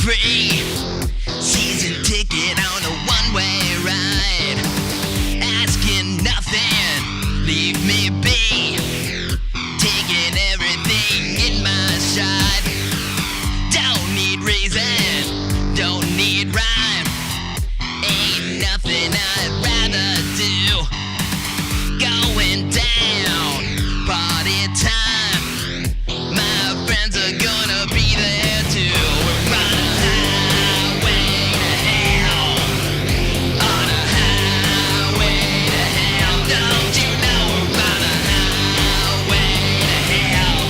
free. Season ticket on a one-way ride. Asking nothing, leave me be. Taking everything in my stride. Don't need reason, don't need rhyme. Ain't nothing I'd rather do. Going down, party time. My friends are gonna be there too. We're on a highway to hell. On a highway to hell. Don't you know we're on a highway to hell?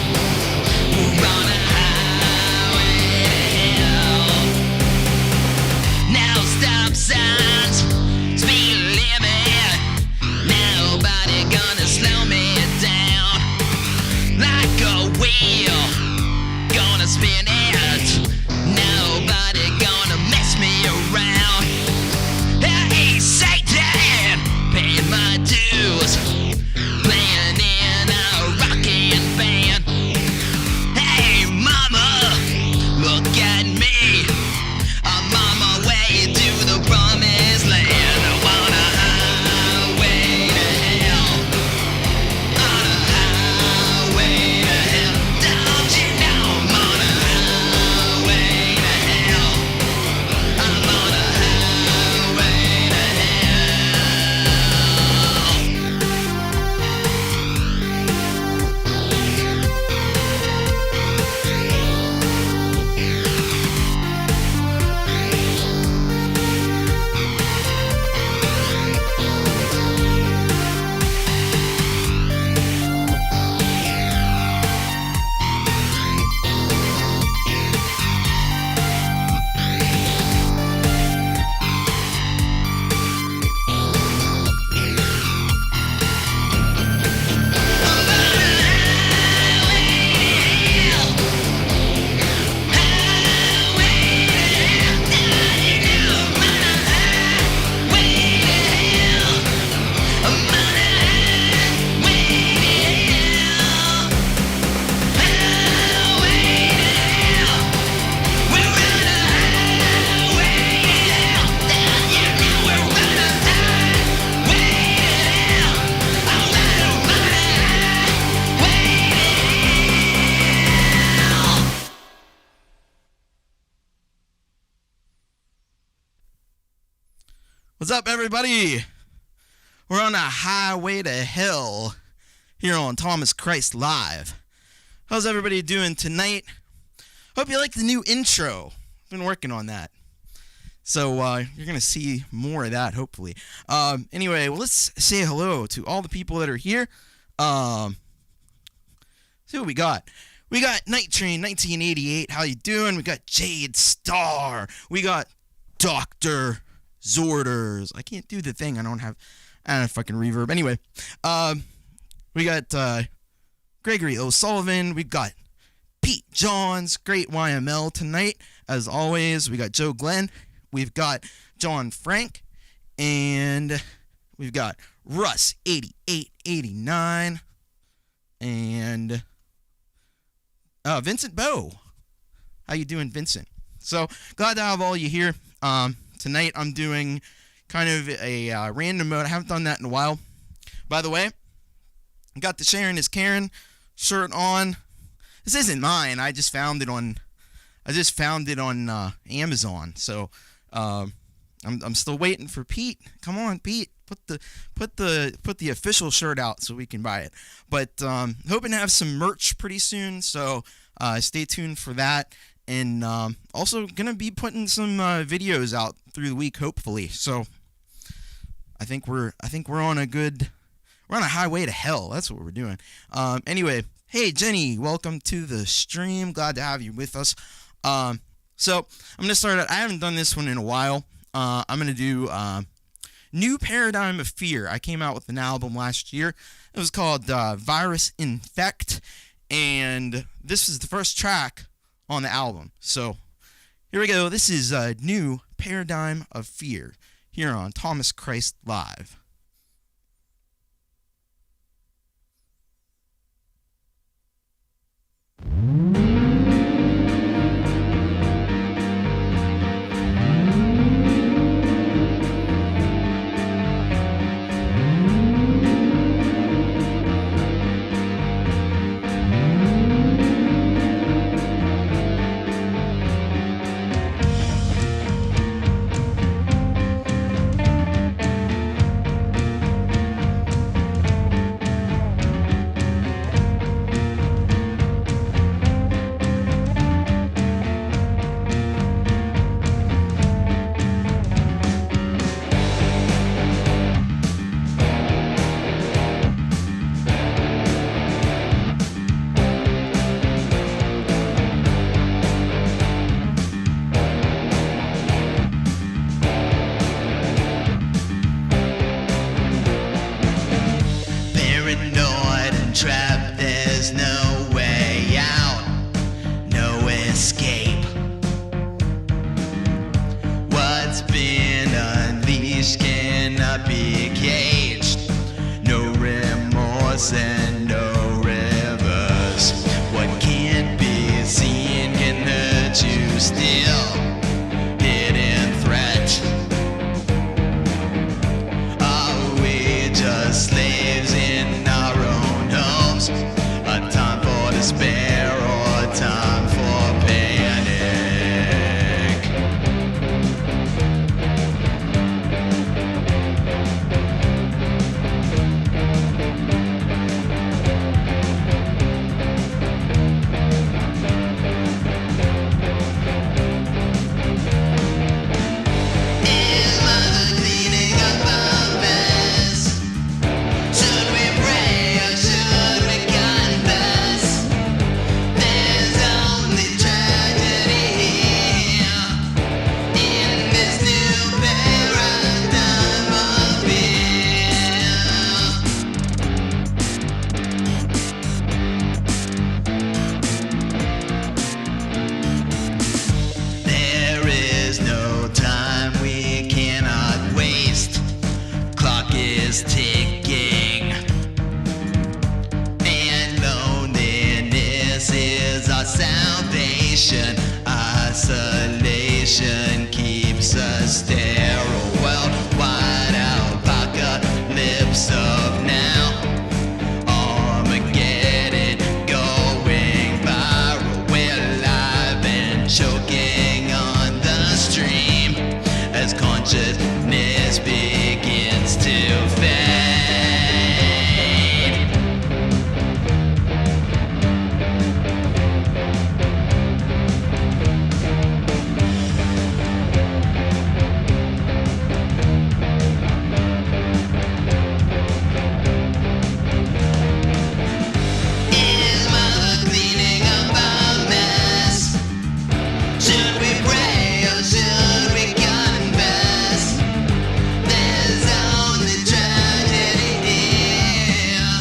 We're on a highway to hell. Now stop signs, speed limit. Nobody gonna slow me down. Like a wheel, gonna spin it. Nobody gonna mess me around. Hey, Satan, paying my dues. Playing in a rockin' band. Hey, mama, look at me. I'm on my way to the promised land. I'm on a highway to hell. On a highway to hell. Don't you know I'm on a highway to hell? I'm on a highway to What's up, everybody? We're on a highway to hell here on Thomas Christ Live. How's everybody doing tonight? Hope you like the new intro. I've been working on that. So you're going to see more of that, hopefully. Anyway, well, let's say hello to all the people that are here. See what we got. We got Night Train 1988. How you doing? We got Jade Star. We got Dr. Zorders. I can't do the thing. I don't have fucking reverb. Anyway, we got Gregory O'Sullivan. We got Pete Johns, Great YML tonight. As always, we got Joe Glenn. We've got John Frank. And we've got Russ 8889. And Vincent Bowe. How you doing, Vincent? So, glad to have all you here. Tonight I'm doing kind of a random mode. I haven't done that in a while. By the way, I got the Sharon is Karen shirt on. This isn't mine. I just found it on Amazon. So I'm still waiting for Pete. Come on, Pete. Put the official shirt out so we can buy it. But hoping to have some merch pretty soon. So stay tuned for that. And also gonna be putting some videos out through the week, hopefully. So I think we're on a highway to hell. That's what we're doing. Anyway, hey Jenny, welcome to the stream. Glad to have you with us. So I'm gonna start out. I haven't done this one in a while. I'm gonna do New Paradigm of Fear. I came out with an album last year. It was called Virus Infect, and this is the first track on the album. So here we go. This is New Paradigm of Fear here on Thomas Christ Live. escape. What's been unleashed cannot be caged. No remorse and no reverse. What can't be seen can hurt you still. Hidden threat. Are we just slaves in our own homes? A time for despair or a time for panic? Is mother cleaning up our mess? Should we pray or should we confess? There's only tragedy here in this new paradigm of fear. There is no time we cannot waste. Clock is ticking, and loneliness is our salvation. Isolation keeps us sterile. Worldwide apocalypse of now. Armageddon going viral. We're live and choking on the stream as consciousness begins to fade. Is mother cleaning up our mess? Should we pray or should we confess? There's only tragedy here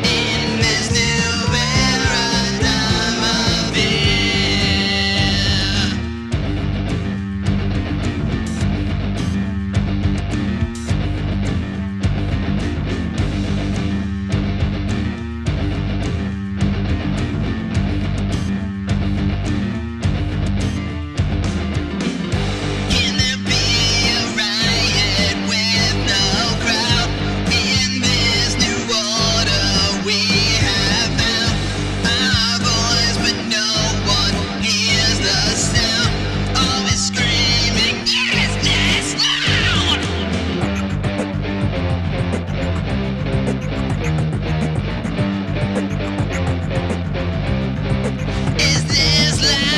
in this new paradigm of fear. Can there be a riot with no crowd? In this new order we have found our voice, but no one hears the sound. Always screaming, is this loud? Is this loud?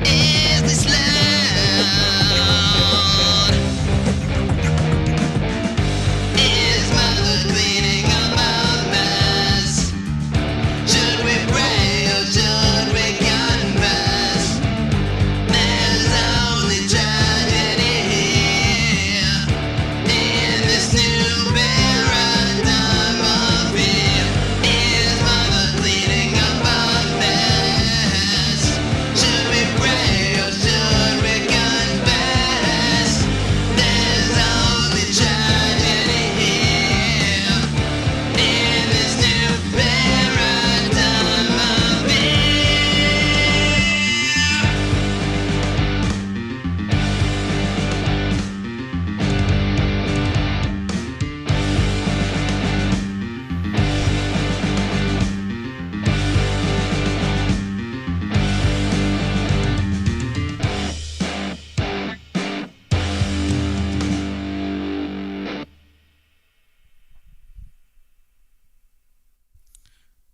Is this loud? Is mother cleaning up our mess? Should we pray or should we confess? There's only tragedy here in this new paradigm of fear. Is mother cleaning up our mess? Should we pray or should we confess? There's only tragedy here in this new paradigm of fear.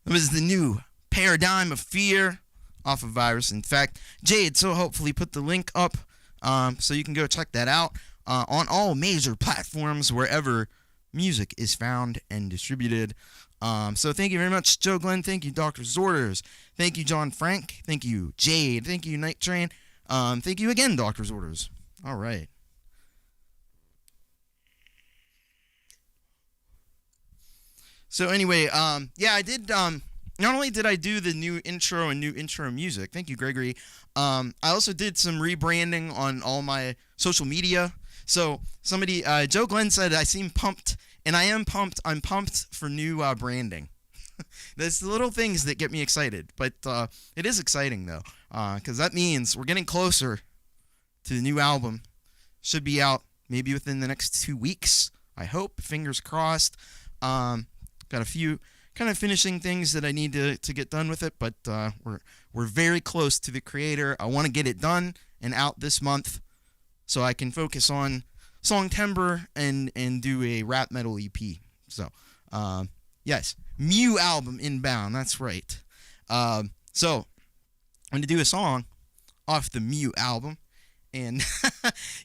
It was the new Paradigm of Fear off of Virus. In fact, Jade so hopefully put the link up so you can go check that out on all major platforms wherever music is found and distributed. So thank you very much, Joe Glenn. Thank you, Dr. Zorders. Thank you, John Frank. Thank you, Jade. Thank you, Night Train. Thank you again, Dr. Zorders. All right. So anyway, yeah, I did not only did I do the new intro and new intro music, thank you, Gregory, I also did some rebranding on all my social media. So somebody, Joe Glenn said, I seem pumped, and I am pumped. I'm pumped for new branding. There's the little things that get me excited, but it is exciting, though, because that means we're getting closer to the new album. Should be out maybe within the next 2 weeks, I hope. Fingers crossed. Got a few kind of finishing things that I need to get done with it, but we're very close to the creator. I want to get it done and out this month so I can focus on Songtember and do a rap metal EP. So, yes, Mew album inbound. That's right. So, I'm going to do a song off the Mew album. And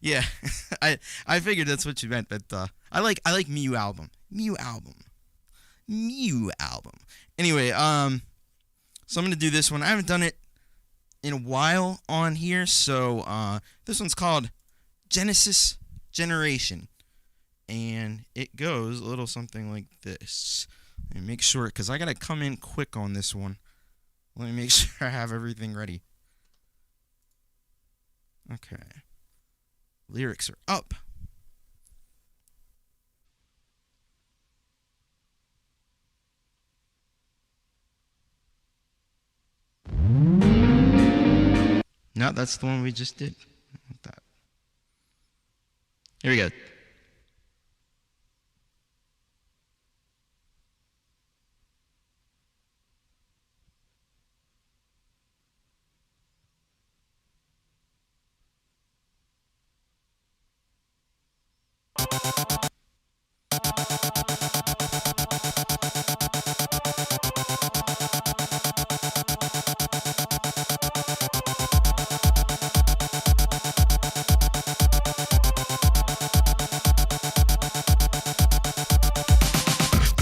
yeah, I figured that's what you meant, but I like Mew album. Mew album. Anyway, so I'm gonna do this one. I haven't done it in a while on here, so this one's called Genesis Generation, and it goes a little something like this. Let me make sure, because I gotta come in quick on this one. Let me make sure I have everything ready. Okay. Lyrics are up. No, that's the one we just did. That. Here we go.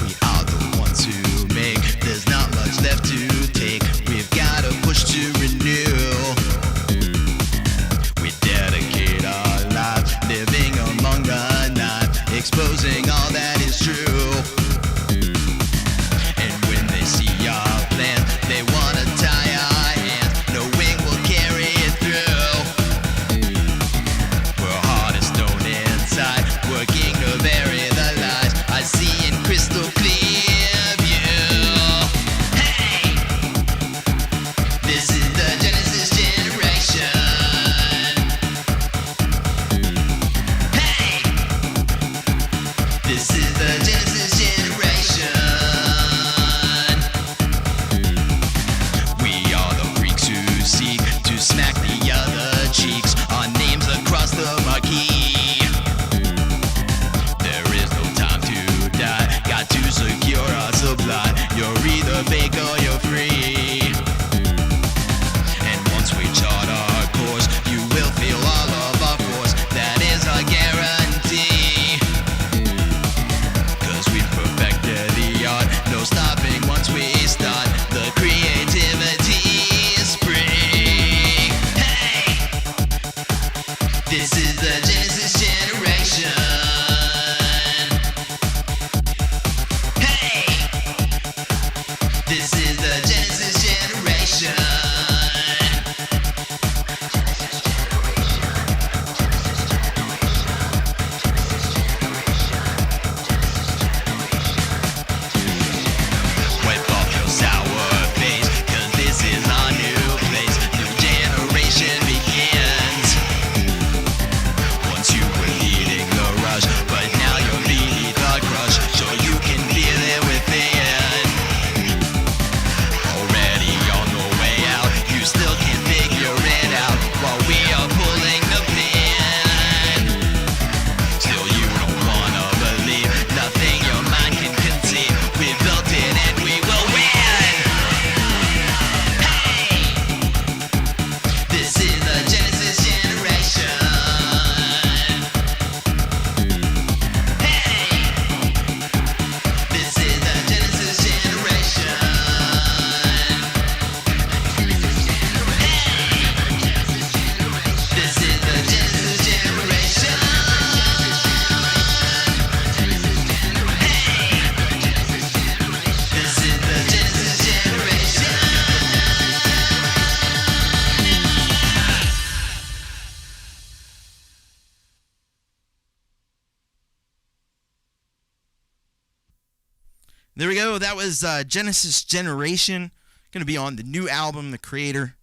We are the ones who make. There's not much left to take. We've got to push to renew. We dedicate our lives living among the night, exposing all that is true. And when they see our plan, they want to tie our hands, knowing we'll carry it through. We're hard as stone inside, working to bury the lies I see in crystal clear view. Hey! This is the There we go. That was Genesis Generation. Going to be on the new album, The Creator,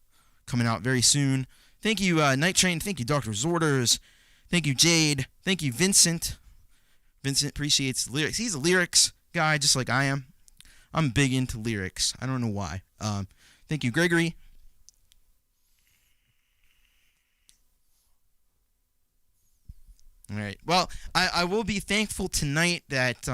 coming out very soon. Thank you, Night Train. Thank you, Dr. Zorders. Thank you, Jade. Thank you, Vincent. Vincent appreciates the lyrics. He's a lyrics guy, just like I am. I'm big into lyrics. I don't know why. Thank you, Gregory. All right. Well, I will be thankful tonight that,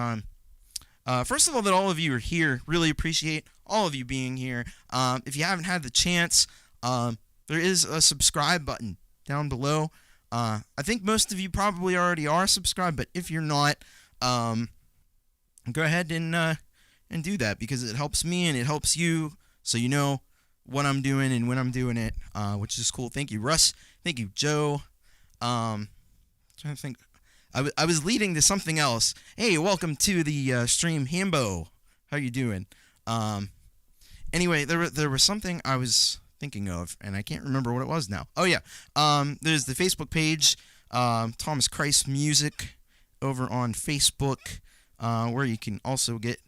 first of all, that all of you are here. Really appreciate all of you being here. If you haven't had the chance, there is a subscribe button down below. I think most of you probably already are subscribed, but if you're not, go ahead and do that, because it helps me and it helps you, so you know what I'm doing and when I'm doing it, which is cool. Thank you, Russ. Thank you, Joe. Trying to think. I was leading to something else. Hey, welcome to the stream, Hambo. How you doing? Anyway, there was something I was thinking of, and I can't remember what it was now. Oh yeah. There's the Facebook page, Thomas Christ Music, over on Facebook, where you can also get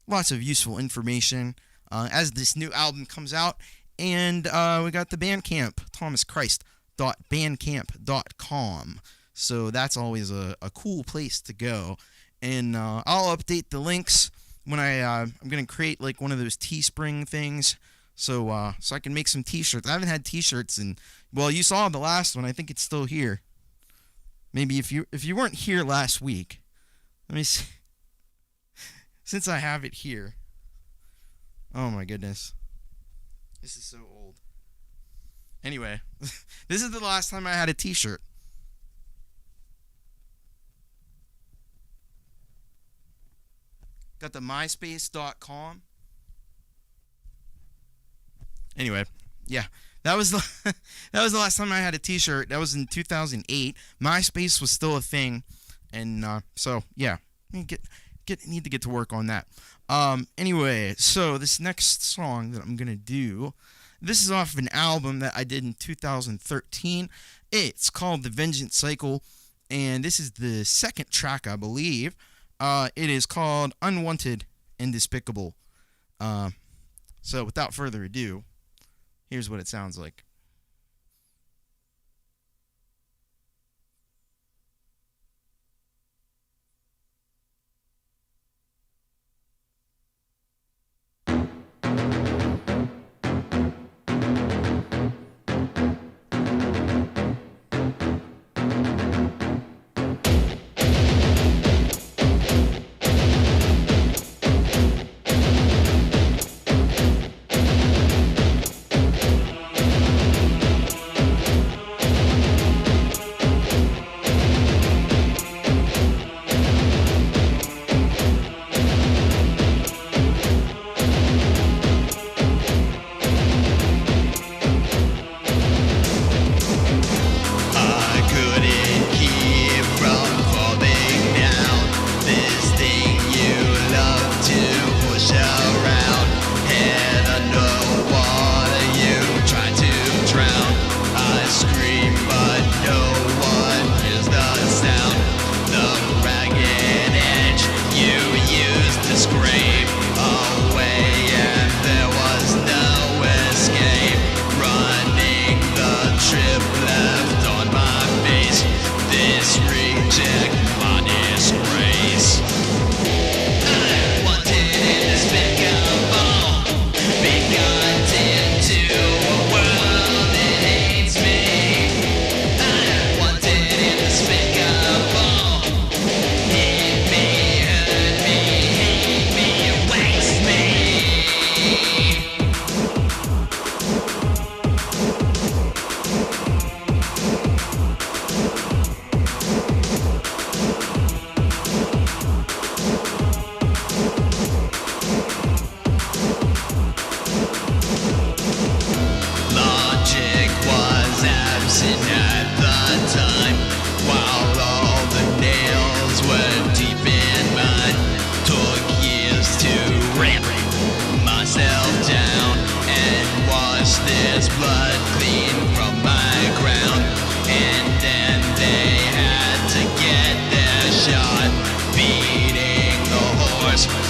lots of useful information as this new album comes out. And we got the Bandcamp, thomaschrist.bandcamp.com. So that's always a cool place to go. And I'll update the links when I'm going to create like one of those Teespring things, so I can make some t-shirts. I haven't had t-shirts in, well, you saw the last one. I think it's still here. Maybe if you weren't here last week, let me see. Since I have it here. Oh my goodness. This is so old. Anyway, this is the last time I had a t-shirt. Got the myspace.com. Anyway, yeah, that was the last time I had a t-shirt. That was in 2008. MySpace was still a thing, and so yeah, need to get to work on that. Anyway, so this next song that I'm gonna do, this is off of an album that I did in 2013. It's called The Vengeance Cycle, and this is the second track, I believe. It is called Unwanted and Despicable. So without further ado, here's what it sounds like.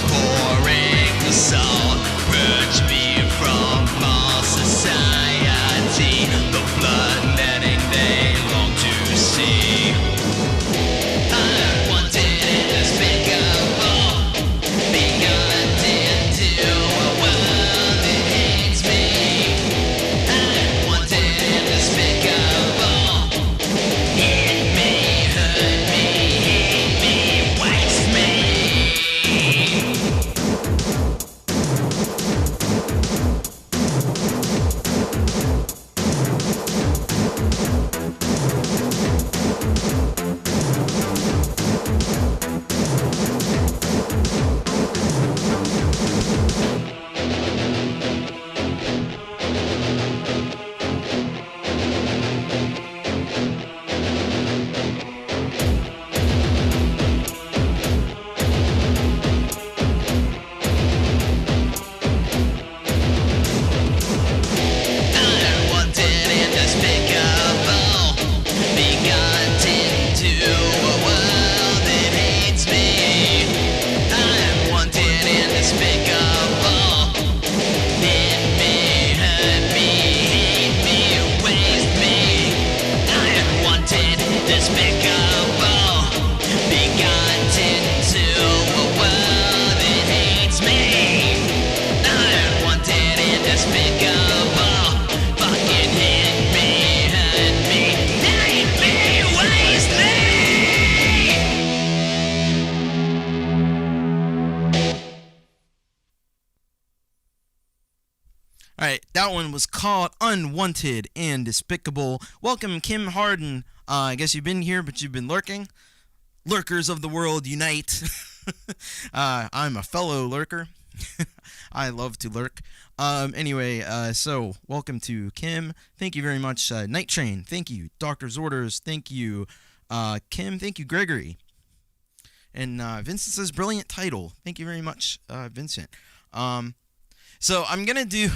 Pouring All right, that one was called Unwanted and Despicable. Welcome, Kim Harden. I guess you've been here, but you've been lurking. Lurkers of the world, unite. I'm a fellow lurker. I love to lurk. Anyway, so welcome to Kim. Thank you very much. Night Train, thank you. Doctor's Orders, thank you. Kim, thank you. Gregory. And Vincent says, brilliant title. Thank you very much, Vincent. So I'm going to do,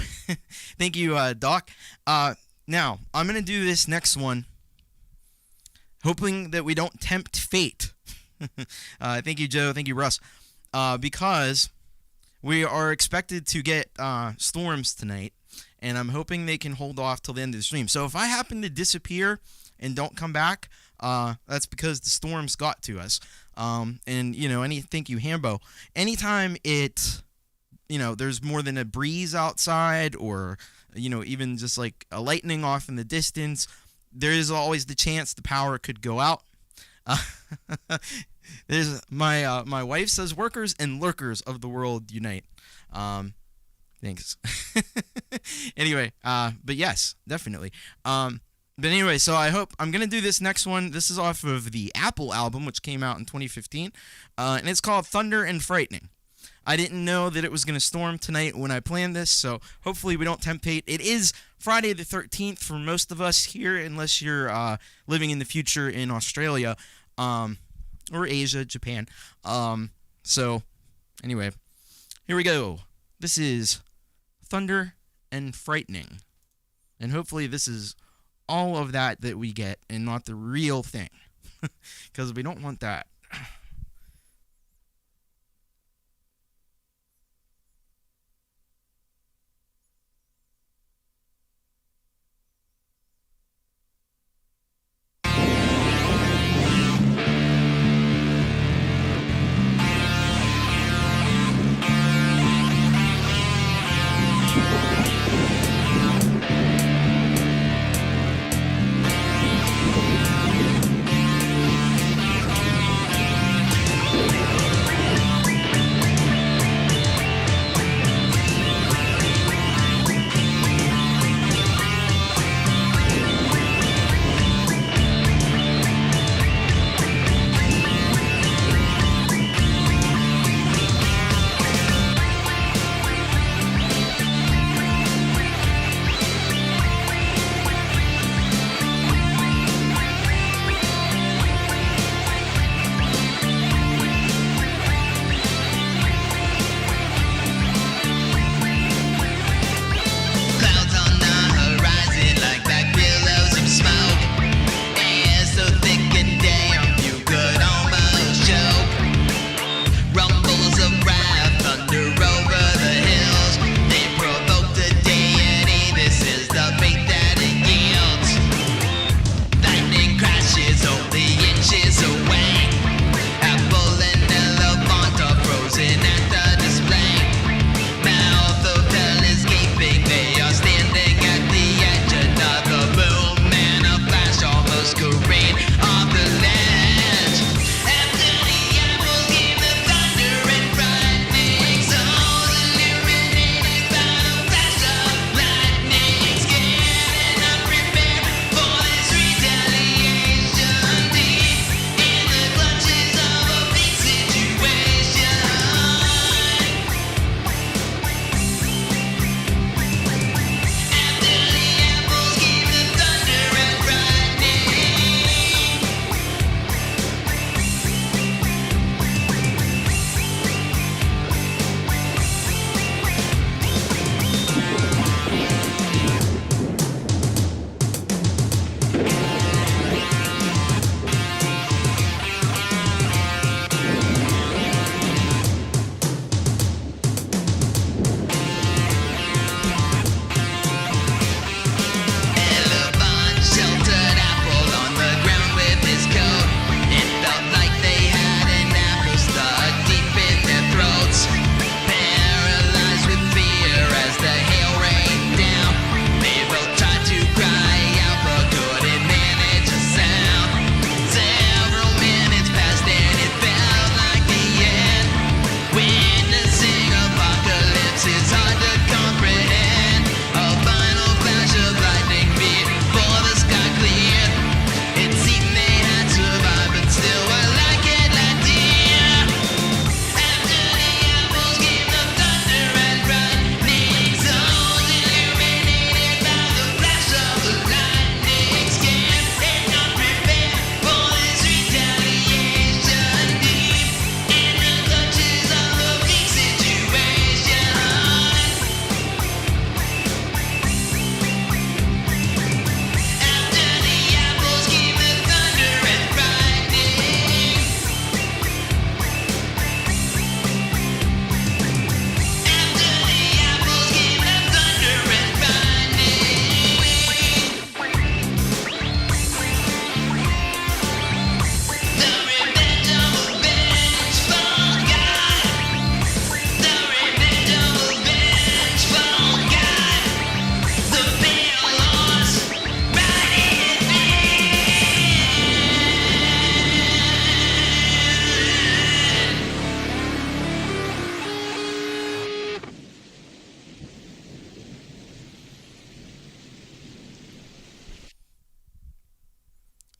thank you, Doc. Now, I'm going to do this next one, hoping that we don't tempt fate. Thank you, Joe. Thank you, Russ. Because we are expected to get storms tonight, and I'm hoping they can hold off till the end of the stream. So if I happen to disappear and don't come back, that's because the storms got to us. And, you know, thank you, Hambo. Anytime there's more than a breeze outside or, you know, even just like a lightning off in the distance, there is always the chance the power could go out. There's my wife says workers and lurkers of the world unite. Thanks. Anyway, but yes, definitely. But anyway, so I'm going to do this next one. This is off of the Apple album, which came out in 2015, and it's called Thunder and Frightening. I didn't know that it was going to storm tonight when I planned this, so hopefully we don't tempt fate. It is Friday the 13th for most of us here, unless you're living in the future in Australia or Asia, Japan. So anyway, here we go. This is Thunder and Frightening, and hopefully this is all of that we get and not the real thing, because we don't want that.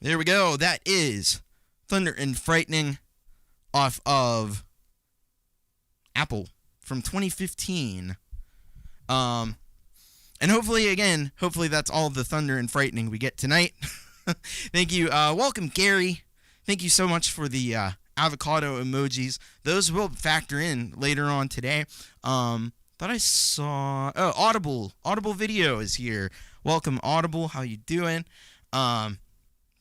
There we go. That is Thunder and Frightening off of Apple from 2015. And hopefully that's all the Thunder and Frightening we get tonight. Thank you. Welcome, Gary. Thank you so much for the avocado emojis. Those will factor in later on today. Thought I saw... Oh, Audible Video is here. Welcome, Audible. How you doing?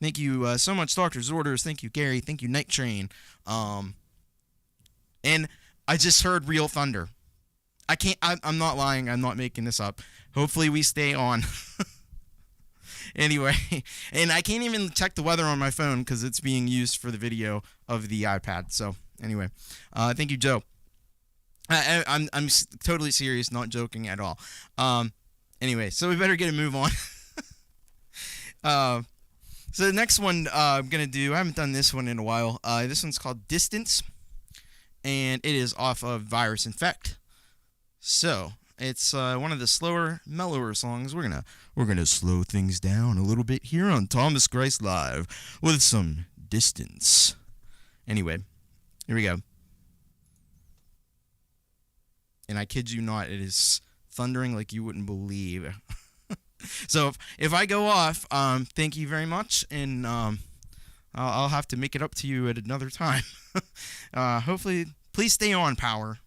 Thank you so much, Doctor's Orders. Thank you, Gary. Thank you, Night Train. And I just heard Real Thunder. I'm not lying. I'm not making this up. Hopefully we stay on. Anyway, and I can't even check the weather on my phone because it's being used for the video of the iPad. So anyway, thank you, Joe. I'm totally serious, not joking at all. Anyway, so we better get a move on. So the next one I'm going to do, I haven't done this one in a while. This one's called Distance, and it is off of Virus Infect. So it's one of the slower, mellower songs. We're gonna slow things down a little bit here on Thomas Christ Live with some Distance. Anyway, here we go. And I kid you not, it is thundering like you wouldn't believe. So if I go off, thank you very much, and I'll have to make it up to you at another time. Hopefully, please stay on, power.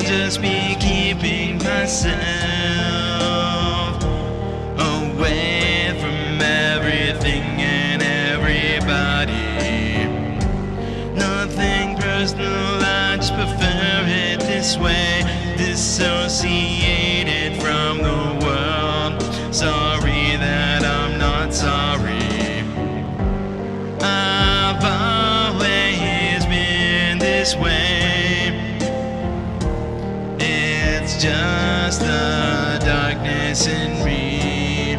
Just be keeping myself away from everything and everybody. Nothing personal, I just prefer it this way. Dissociated from the world. Sorry that I'm not sorry. I've always been this way. Just the darkness in me.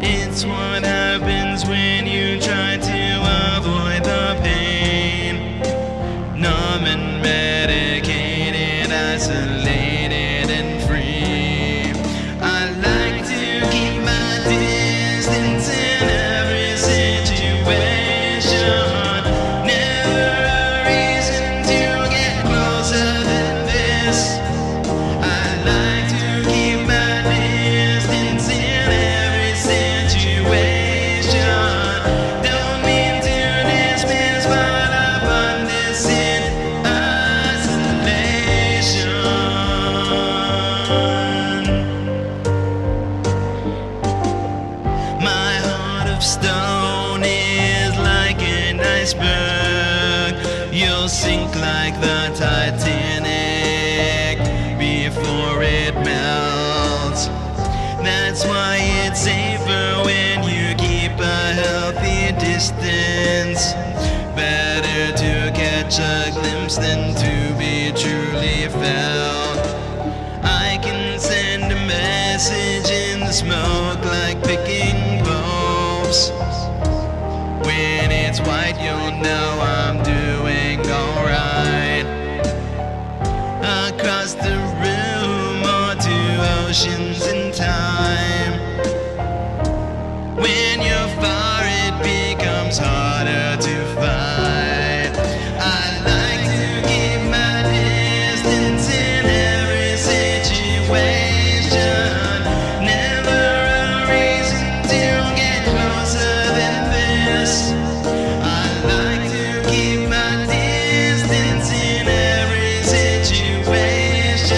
It's what happens when you try to avoid the pain. Numb and medicated, isolated and free. I like to keep my distance in every situation. Never a reason to get closer than this. You'll sink like the Titanic before it melts. That's why it's safer when you keep a healthy distance. Better to catch a glimpse than to be truly felt. I can send a message in the smoke like picking bulbs. When it's white, you'll know I'm doing alright. Across the room or to oceans in time. When you're far, it becomes harder to fight. I like to keep my distance in every situation. Never a reason to get closer than this. I like to keep my distance in every situation.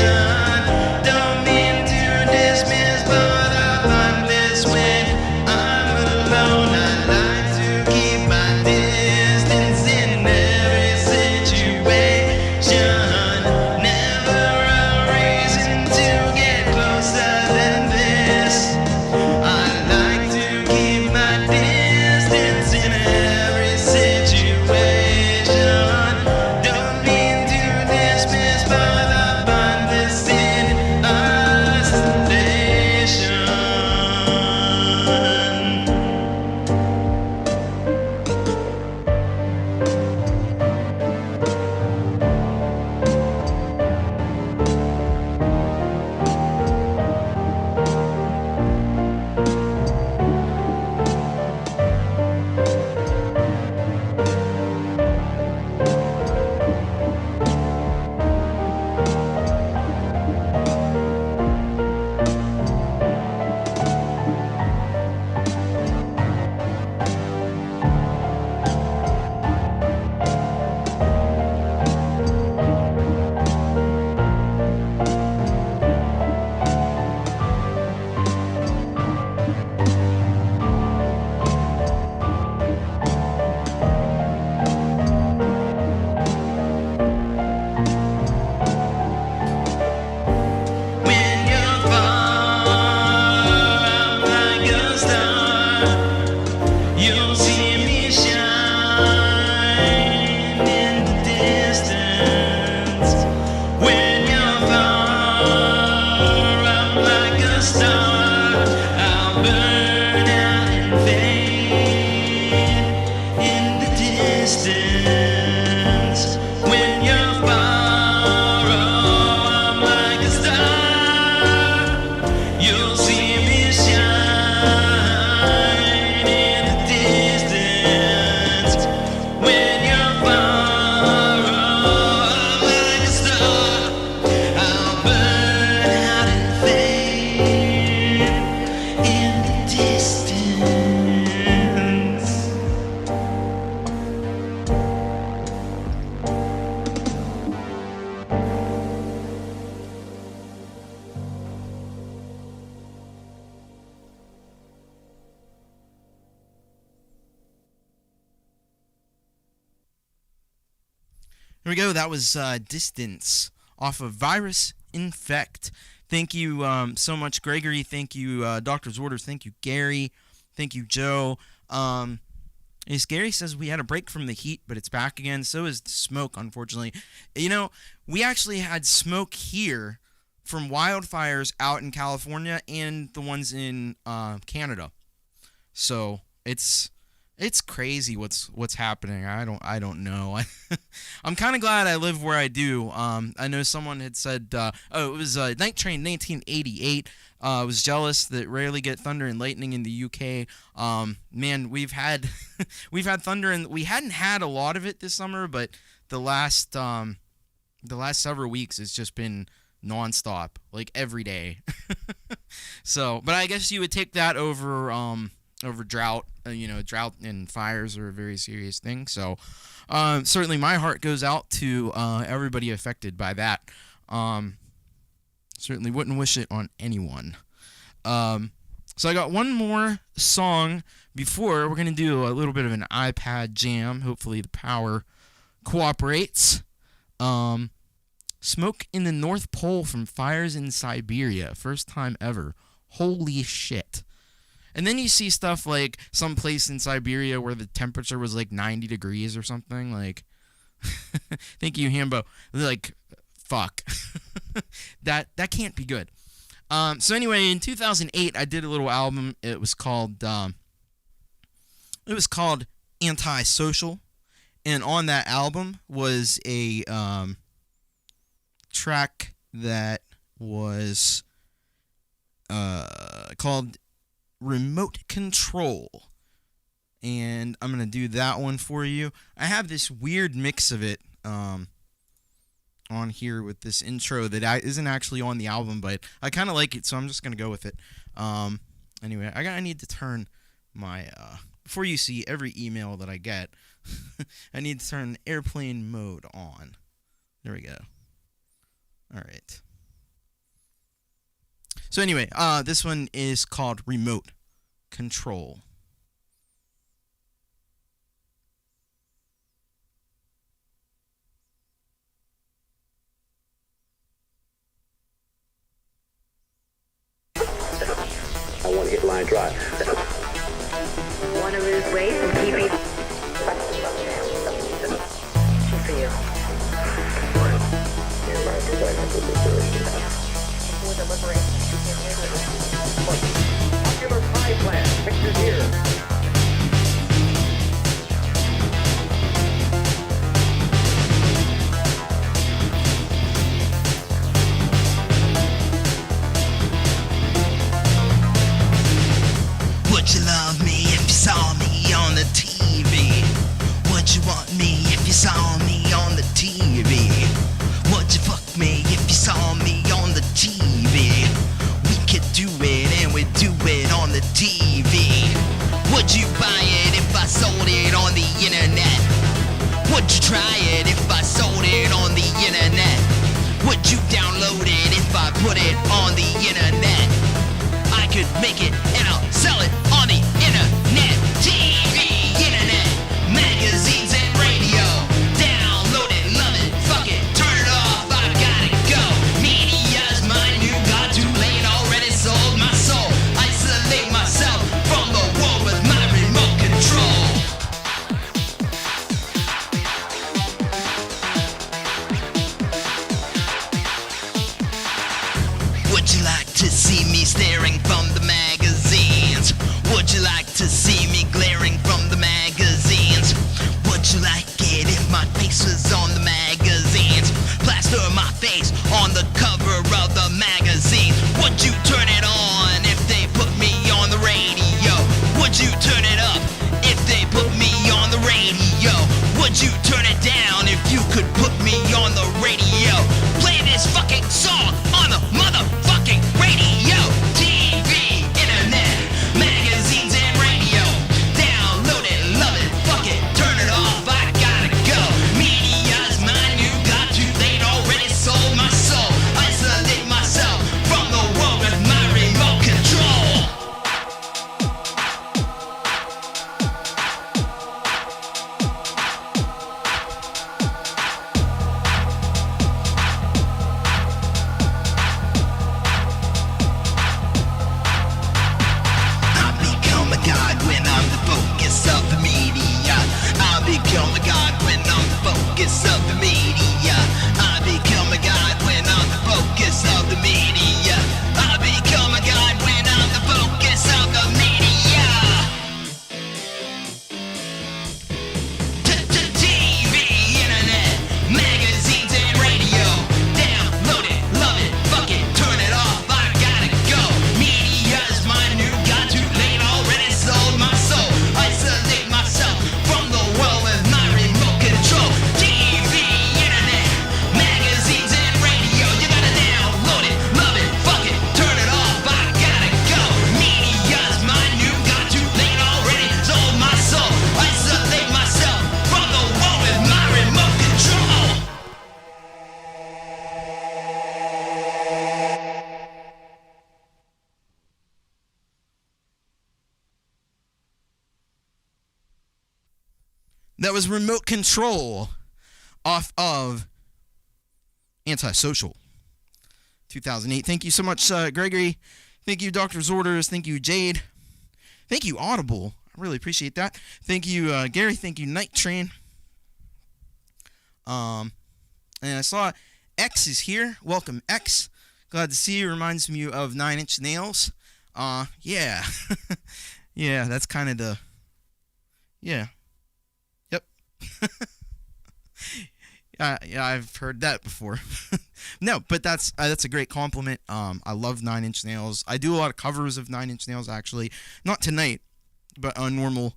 distance. When you're far, oh, I'm like a star. You'll see me shine in the distance. When you're far, oh, I'm like a star. I'll burn out and fade in the distance. Here we go. That was Distance off of Virus Infect. Thank you so much, Gregory. Thank you, Doctor's Orders. Thank you, Gary. Thank you, Joe. As Gary says, we had a break from the heat, but it's back again. So is the smoke, unfortunately. You know, we actually had smoke here from wildfires out in California and the ones in Canada. So it's crazy what's happening. I don't know. I'm kind of glad I live where I do. I know someone had said, it was Night Train 1988. I was jealous that rarely get thunder and lightning in the UK. Man, we've had thunder, and we hadn't had a lot of it this summer, but the last several weeks it's just been nonstop, like every day. So, but I guess you would take that over drought. Drought and fires are a very serious thing. So, certainly my heart goes out to everybody affected by that. Certainly wouldn't wish it on anyone. So I got one more song before we're going to do a little bit of an iPad jam. Hopefully the power cooperates. Smoke in the North Pole from Fires in Siberia. First time ever. Holy shit. And then you see stuff like some place in Siberia where the temperature was like 90 degrees or something. Like, thank you, Hambo. Like, fuck. That can't be good. So anyway, in 2008, I did a little album. It was called Antisocial. And on that album was a track that was called Remote Control, and I'm gonna do that one for you. I have this weird mix of it on here with this intro that isn't actually on the album, but I kind of like it, so I'm just gonna go with it. Anyway, I need to turn my before you see every email that I get, I need to turn airplane mode on. There we go. All right. So anyway, this one is called Remote Control. I want to hit line drive. Want to lose weight and keep it for you. With a liberation. Popular pie plan, pictured here. Would you love me if you saw me on the TV? Would you want me if you saw me on the TV? Would you fuck me if you saw me on the TV? We could do it and we do it on the TV. Would you buy it if I sold it on the internet? Would you try it if I sold it on the internet? Would you download it if I put it on the internet? I could make it and I'll sell it on the internet. TV, internet, magazines and radio. Download it, love it, fuck it, turn it off, I gotta go. Media's my new god, too late, already sold my soul. Isolate myself from the world with my remote control. Would you like to see me staring from the magazines? faces on the magazines. Plaster my face on the cover of the magazine. Would you turn it on if they put me on the radio? Would you turn it up if they put me on the radio? Would you turn it down if you could put me on the radio? Play this fucking song on the motherfucking radio. TV, internet, magazines and radio. Download it, love it, fuck it, turn it off, I gotta go. Media's my new god, too late, already sold my soul. Isolate myself from the world with my remote control. I become a god when I'm the focus of the media. I become a god when I'm the focus of the media. I become a god when I'm the focus of the media. I become a god when I'm the focus of the media. TV, internet, magazines and radio. Download it, love it, fuck it, turn it off, I gotta go. Media's my new god, too late, already sold my soul. Isolate myself from the world with my remote control. TV, internet, magazines and radio. You gotta download it, love it, fuck it, turn it off, I gotta go. Media's my new god, too late, already sold my soul. Isolate myself from the world with my remote control. That was Remote Control off of Antisocial 2008. Thank you so much, Gregory. Thank you, Doctor's Orders. Thank you, Jade. Thank you, Audible. I really appreciate that. Thank you, Gary. Thank you, Night Train. And I saw X is here. Welcome, X. Glad to see you. Reminds me of 9 Inch Nails. Yeah. Yeah, that's kind of the... Yeah. Yep. Yeah, I've heard that before. No, but that's a great compliment. I love 9 Inch Nails. I do a lot of covers of 9 Inch Nails, actually. Not tonight, but on normal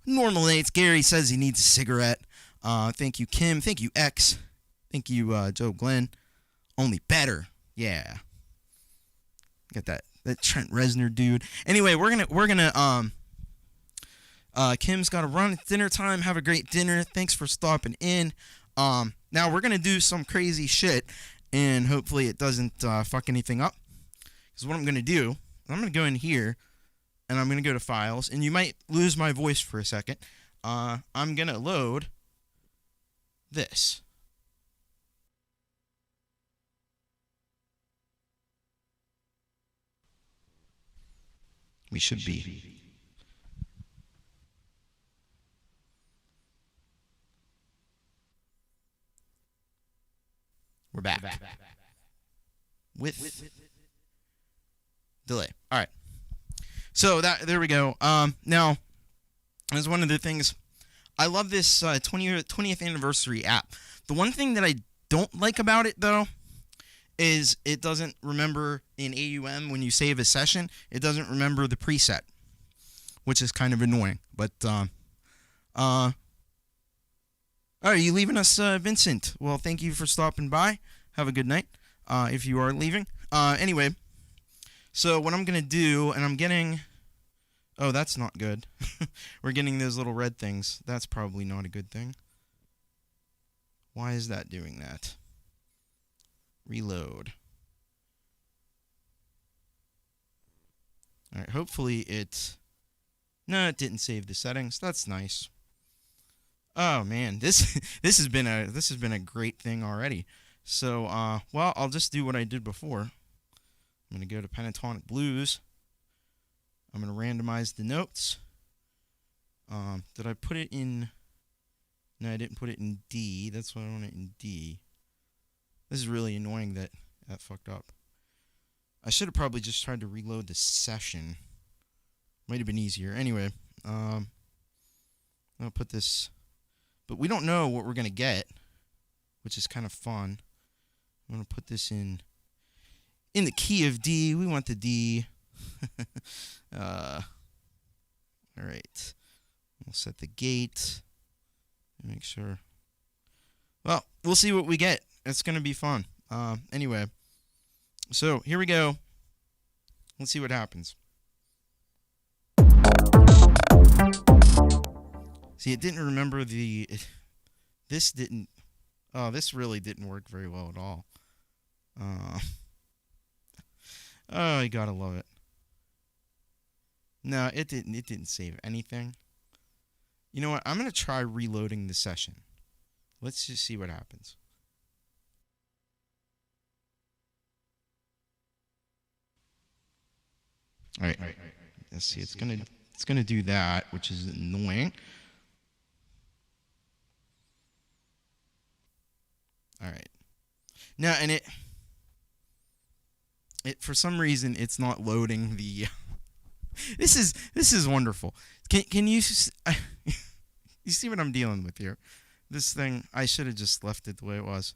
nights. Gary says he needs a cigarette. Thank you, Kim. Thank you, X. Thank you, Joe Glenn. Only better. Yeah. Got that Trent Reznor dude. Anyway, we're gonna Kim's got to run. It's dinner time. Have a great dinner. Thanks for stopping in. Now we're gonna do some crazy shit, and hopefully it doesn't fuck anything up. Because what I'm gonna do, I'm gonna go in here, and I'm gonna go to files, and you might lose my voice for a second. I'm gonna load this. We should be. We're back. With delay. All right. So there we go. Now, as one of the things, I love this 20th anniversary app. The one thing that I don't like about it, though, is it doesn't remember in AUM when you save a session, it doesn't remember the preset, which is kind of annoying. But, are you leaving us, Vincent? Well, thank you for stopping by. Have a good night, if you are leaving. Anyway, so what I'm going to do, and I'm getting... Oh, that's not good. We're getting those little red things. That's probably not a good thing. Why is that doing that? Reload. Alright, hopefully it... No, it didn't save the settings. That's nice. Oh man, this has been a great thing already. So, well, I'll just do what I did before. I'm gonna go to Pentatonic Blues. I'm gonna randomize the notes. Did I put it in? No, I didn't put it in D. That's why I want it in D. This is really annoying that fucked up. I should have probably just tried to reload the session. Might have been easier. Anyway, I'll put but we don't know what we're going to get, which is kind of fun. I'm going to put this in the key of D. We want the D. All right. We'll set the gate. Make sure. Well, we'll see what we get. It's going to be fun. Anyway, so here we go. Let's see what happens. See, it didn't remember this really didn't work very well at all. Oh, you gotta love it. No, it didn't save anything. You know what? I'm gonna try reloading the session. Let's just see what happens. All right. Let's see. It's gonna do that, which is annoying. All right. Now, and it for some reason it's not loading the. This is wonderful. Can you you see what I'm dealing with here? This thing, I should have just left it the way it was.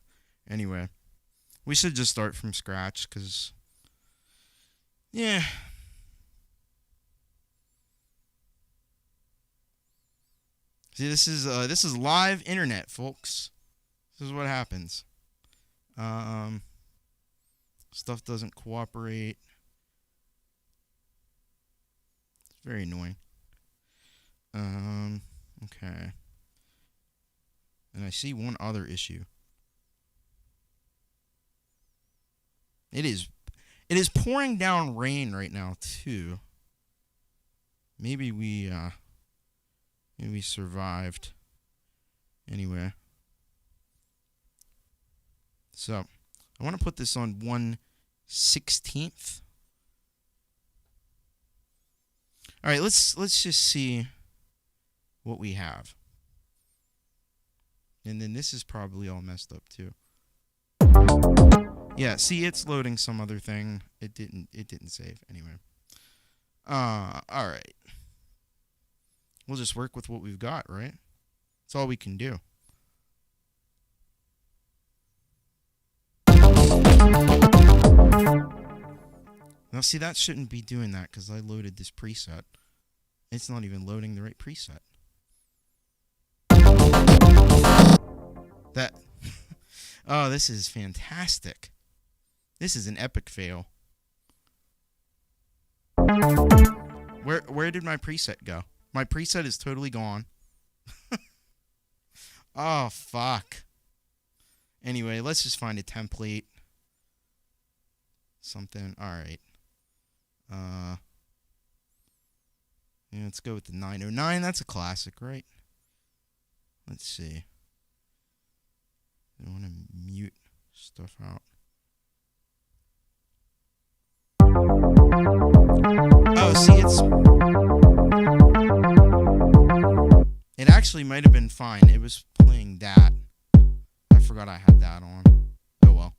Anyway, we should just start from scratch because, yeah. See, this is live internet, folks. This is what happens. Stuff doesn't cooperate. It's very annoying. Okay. And I see one other issue. It is pouring down rain right now too. Maybe we survived. Anyway. So, I want to put this on 1/16. All right, let's just see what we have. And then this is probably all messed up too. Yeah, see, it's loading some other thing. It didn't save anyway. All right. We'll just work with what we've got, right? That's all we can do. Now, see, that shouldn't be doing that because I loaded this preset. It's not even loading the right preset. That. Oh, this is fantastic. This is an epic fail. Where did my preset go? My preset is totally gone. Oh, fuck. Anyway, let's just find a template. Something. Alright. Yeah, let's go with the 909. That's a classic, right? Let's see. I want to mute stuff out. Oh, see, it actually might have been fine. It was playing that. I forgot I had that on. Oh well.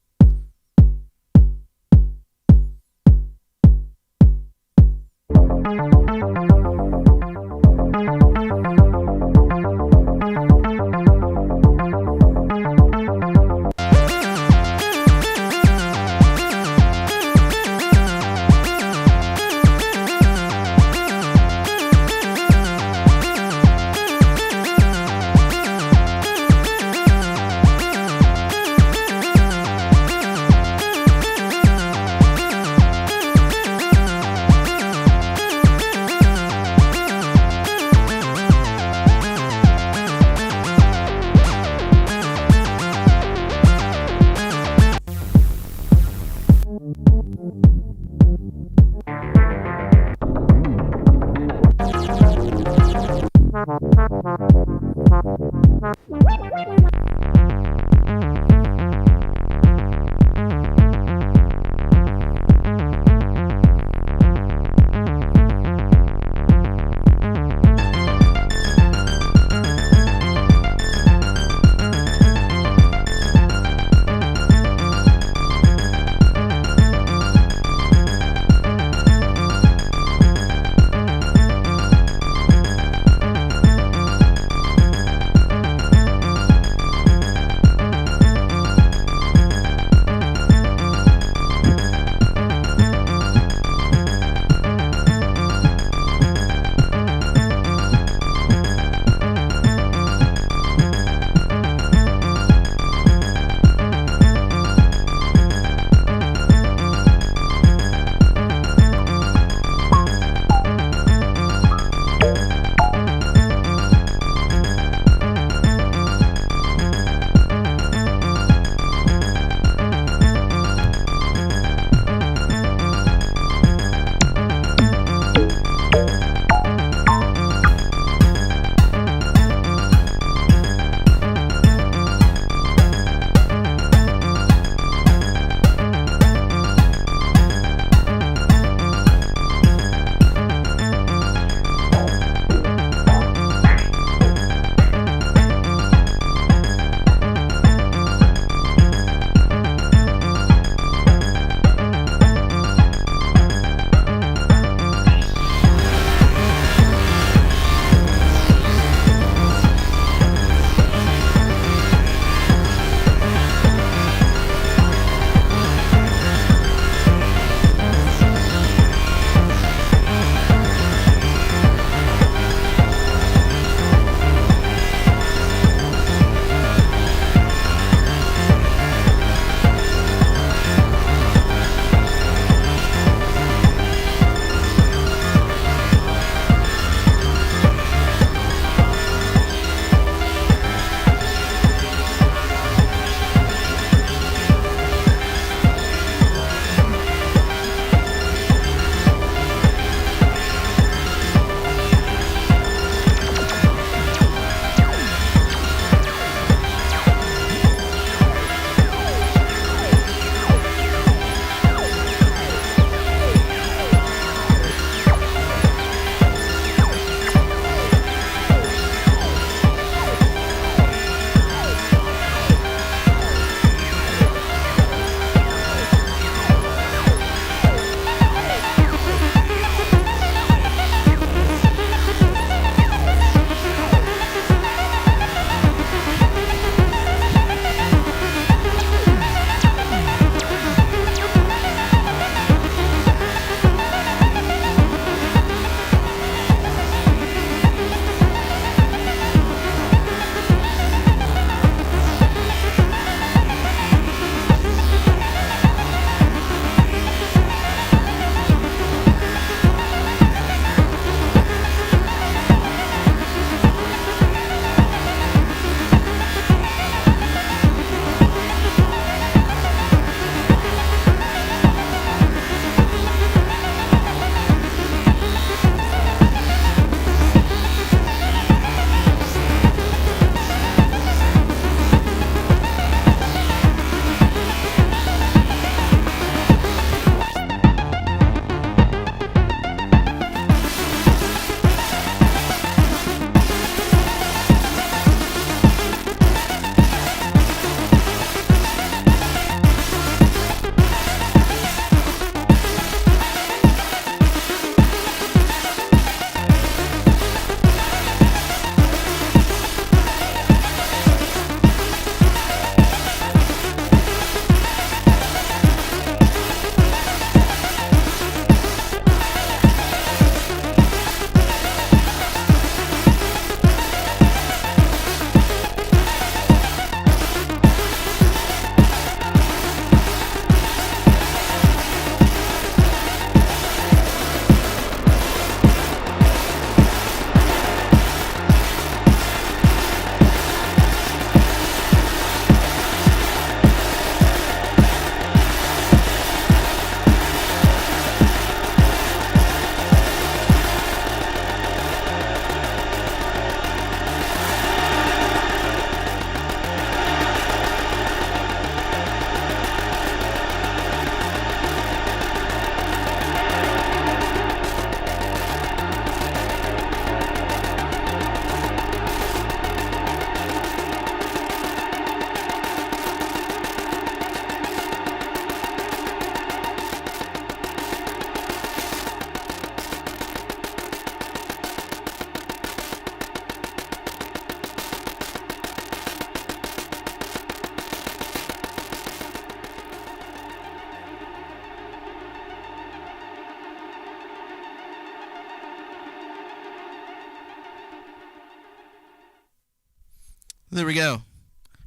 there we go.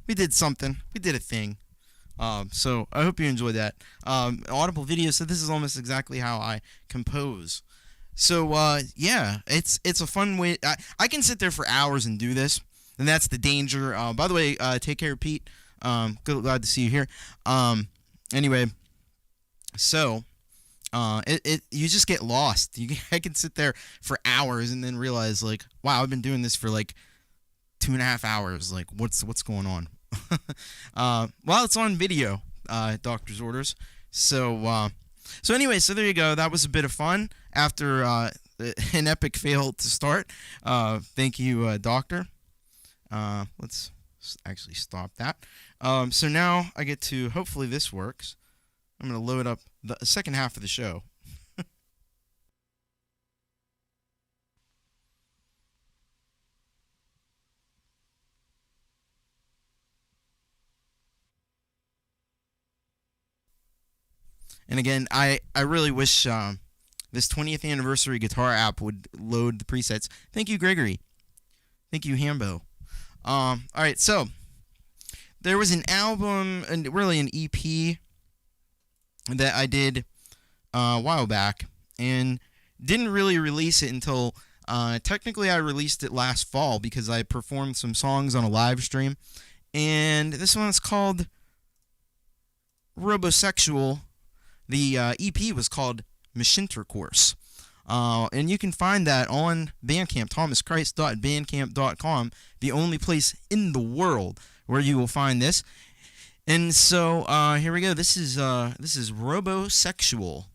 We did something. We did a thing. So I hope you enjoyed that. Audible video. So this is almost exactly how I compose. So yeah, it's a fun way. I can sit there for hours and do this, and that's the danger. By the way, take care, Pete. Glad to see you here. Anyway, so you just get lost. I can sit there for hours and then realize, like, wow, I've been doing this for like 2.5 hours. Like, what's going on? Well, it's on video, doctor's orders. So anyway, so there you go. That was a bit of fun after an epic fail to start. Thank you, doctor. Let's actually stop that. So now I get to, hopefully this works. I'm going to load up the second half of the show. And again, I really wish this 20th anniversary guitar app would load the presets. Thank you, Gregory. Thank you, Hambo. All right, so there was an album, and really an EP that I did a while back, and didn't really release it until technically I released it last fall because I performed some songs on a live stream, and this one's called Robosexual. The EP was called Machintercourse. And you can find that on Bandcamp, thomaschrist.bandcamp.com, the only place in the world where you will find this. And so here we go. This is Robosexual.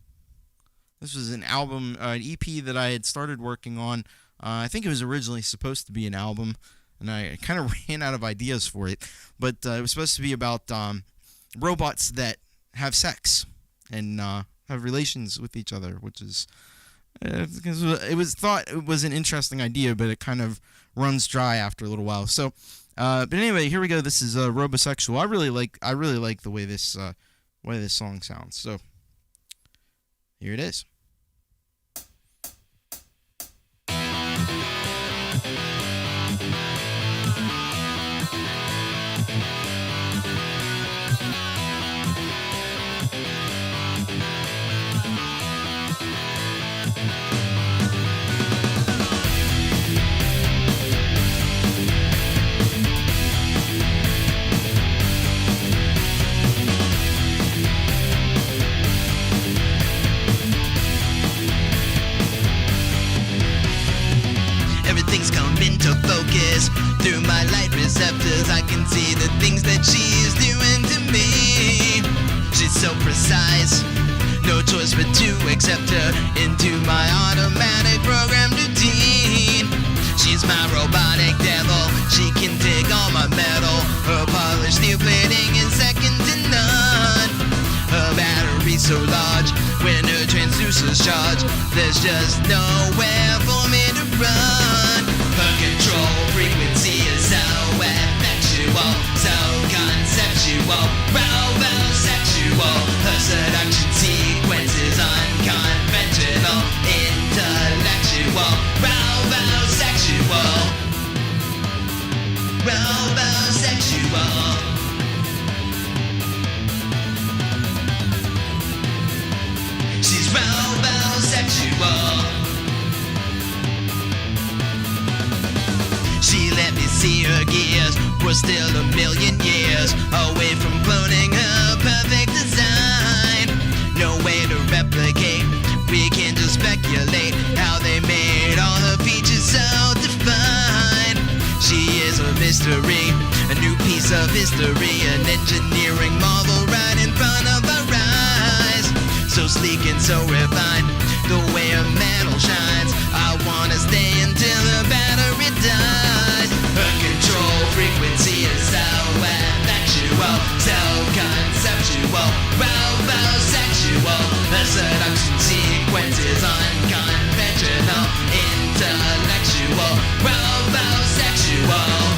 This was an album, an EP that I had started working on. I think it was originally supposed to be an album, and I kind of ran out of ideas for it. But it was supposed to be about robots that have sex and have relations with each other, which is it was thought it was an interesting idea, but it kind of runs dry after a little while. So, but anyway, here we go. This is Robosexual. I really like the way this song sounds. So here it is. Everything's come into focus through my light receptors. I can see the things that she's doing to me. She's so precise, no choice but to accept her into my automatic programmed routine. She's my robotic devil, she can take all my metal. Her polished steel plating is second to none. Her battery's so large, when her transducer's charged, there's just nowhere for me to run. Her control frequency is so effectual, so conceptual, robosexual. Her seduction sequence is unconventional, intellectual, robosexual, robosexual. She's robosexual. She let me see her gears. We're still a million years away from cloning her perfect design. No way to replicate. We can just speculate how they made all her features so defined. She is a mystery, a new piece of history, an engineering marvel right in front of our eyes. So sleek and so refined, the way her metal shines. I wanna stay until the battery dies. Her control frequency is so effectual, so conceptual, robosexual. Her seduction sequence is unconventional, intellectual, robosexual.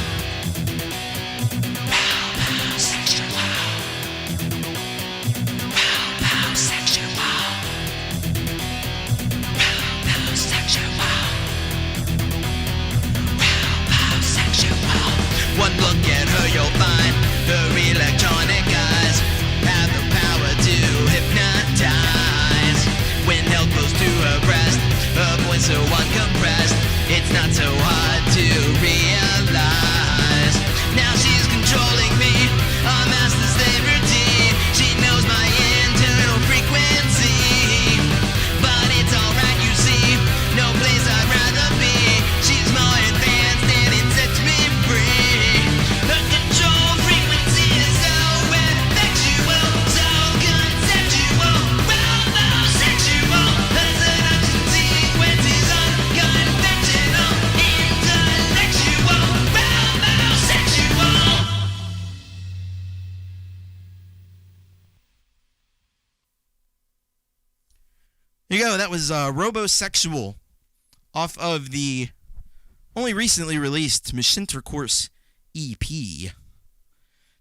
Here you go. That was Robosexual off of the only recently released Machintercourse EP.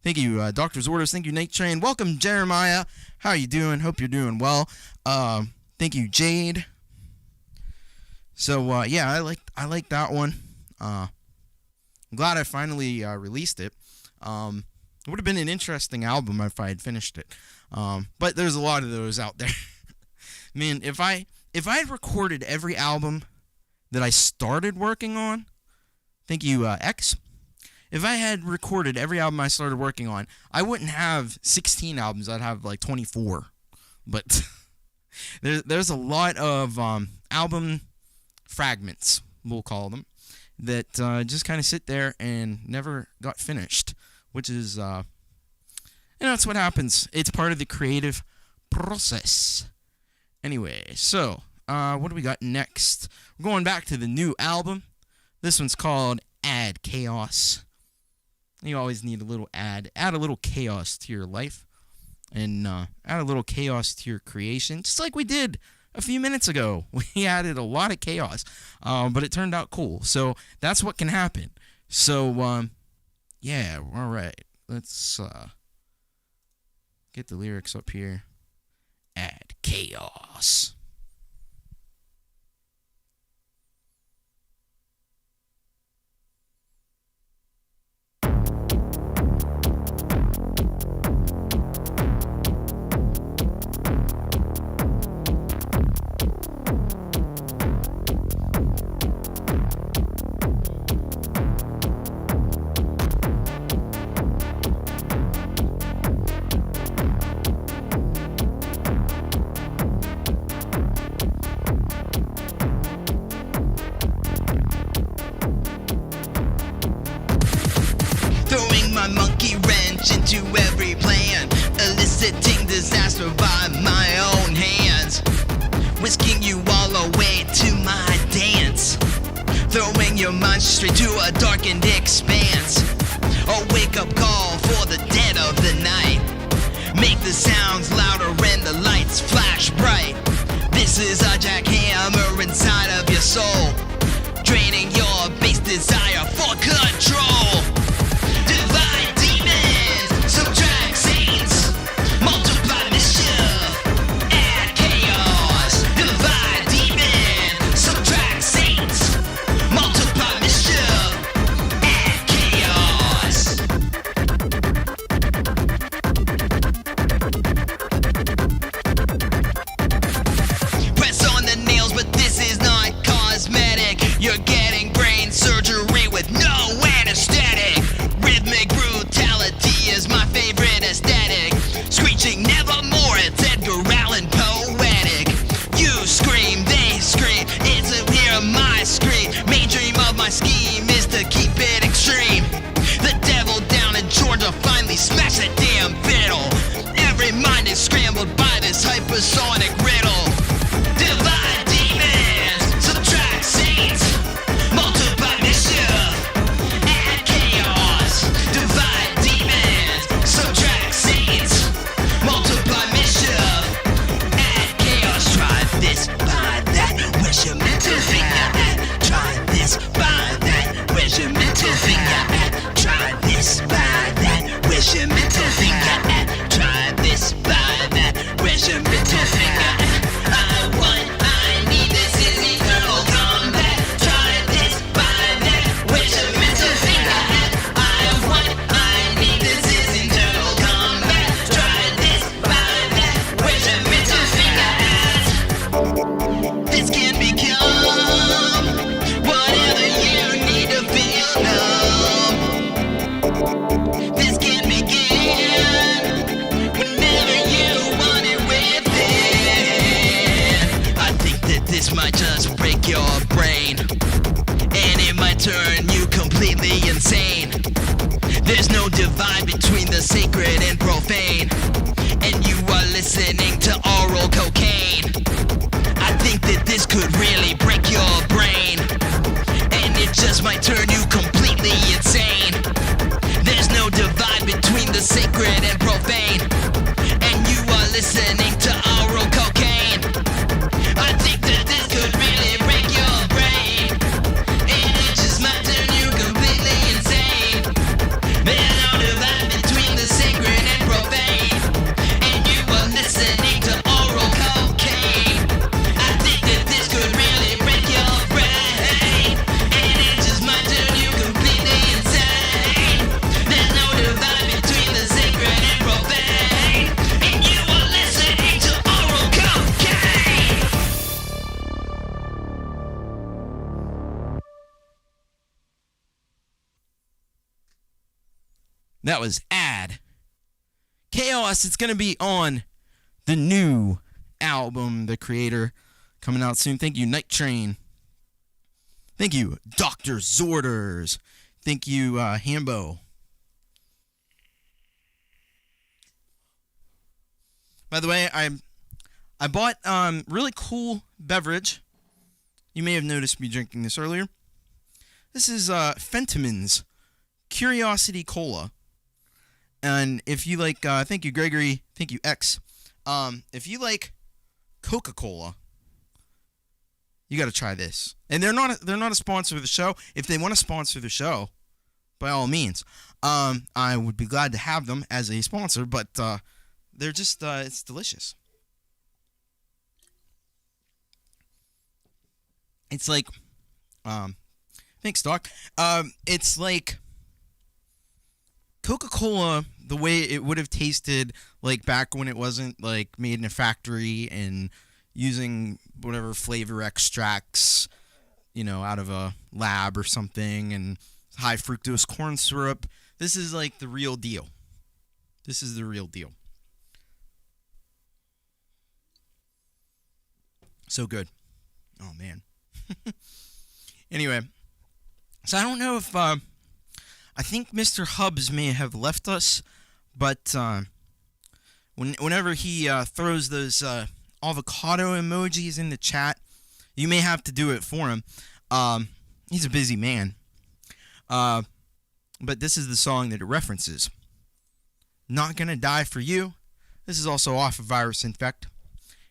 Thank you, Doctor's Orders. Thank you, Night Train. Welcome, Jeremiah. How you doing? Hope you're doing well. Thank you, Jade. So, yeah, I like that one. I'm glad I finally released it. It would have been an interesting album if I had finished it. But there's a lot of those out there. Man, if I had recorded every album that I started working on, thank you, X. If I had recorded every album I started working on, I wouldn't have 16 albums. I'd have like 24. But there's a lot of album fragments, we'll call them, that just kind of sit there and never got finished, which is, that's what happens. It's part of the creative process. Anyway, so, what do we got next? We're going back to the new album. This one's called Add Chaos. You always need a little add a little chaos to your life, and add a little chaos to your creation, just like we did a few minutes ago. We added a lot of chaos, but it turned out cool. So that's what can happen. So, yeah, all right. Let's get the lyrics up here. Add chaos. Into every plan, eliciting disaster by my own hands, whisking you all away to my dance, throwing your mind straight to a darkened expanse, a wake-up call for the dead of the night. Make the sounds louder and the lights flash bright. This is a jackhammer inside of your soul, draining your base desire for control. Divide demons, subtract saints, multiply mischief, add chaos. Divide demons, subtract saints, multiply mischief, add chaos. Press on the nails, but this is not cosmetic. You're getting brain surgery with no anesthetic. Rhythmic brutality is my favorite aesthetic. Screeching nevermore, it's Edgar Allan poetic. You scream, they scream, isn't here my scream. Main dream of my scheme is to keep it extreme. The devil down in Georgia finally smashed that damn fiddle. Every mind is scrambled by this hypersonic riddle. Divide demons, subtract saints, multiply mischief, add chaos. Divide demons, subtract saints, multiply mischief, add chaos. Try this, buy that, where's your mental finger at? Try this, buy that, where's your mental finger at? Try this, buy that, where's your mental finger at? Try this, buy that, where's your mental finger at? I need, this is eternal combat. Try this, buy that, where's your mental finger at? I need, this is eternal combat. Try this, buy that, where's your mental finger at? This can become whatever you need to feel numb. This can begin whenever you want it within. I think that this might just break your brain, and it might turn you completely insane. There's no divide between the sacred and profane, and you are listening to oral cocaine. I think that this could really break your brain, and it just might turn you completely insane. There's no divide between the sacred and profane, and you are listening to oral cocaine. I That was Ad. Chaos, it's going to be on the new album, The Creator, coming out soon. Thank you, Night Train. Thank you, Dr. Zorders. Thank you, Hambo. By the way, I bought really cool beverage. You may have noticed me drinking this earlier. This is Fentiman's Curiosity Cola. And if you like, thank you, Gregory. Thank you, X. If you like Coca-Cola, you got to try this. And they're not a sponsor of the show. If they want to sponsor the show, by all means, I would be glad to have them as a sponsor. But they're just, it's delicious. It's like, thanks, Doc. It's like Coca-Cola, the way it would have tasted like back when it wasn't like made in a factory and using whatever flavor extracts, out of a lab or something, and high fructose corn syrup. This is like the real deal. This is the real deal. So good. Oh, man. Anyway, so I don't know if I think Mr. Hubbs may have left us, but whenever he throws those avocado emojis in the chat, you may have to do it for him. He's a busy man, but this is the song that it references. Not Gonna Die For You. This is also off of Virus Infect,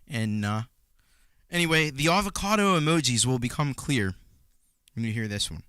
and anyway, the avocado emojis will become clear when you hear this one.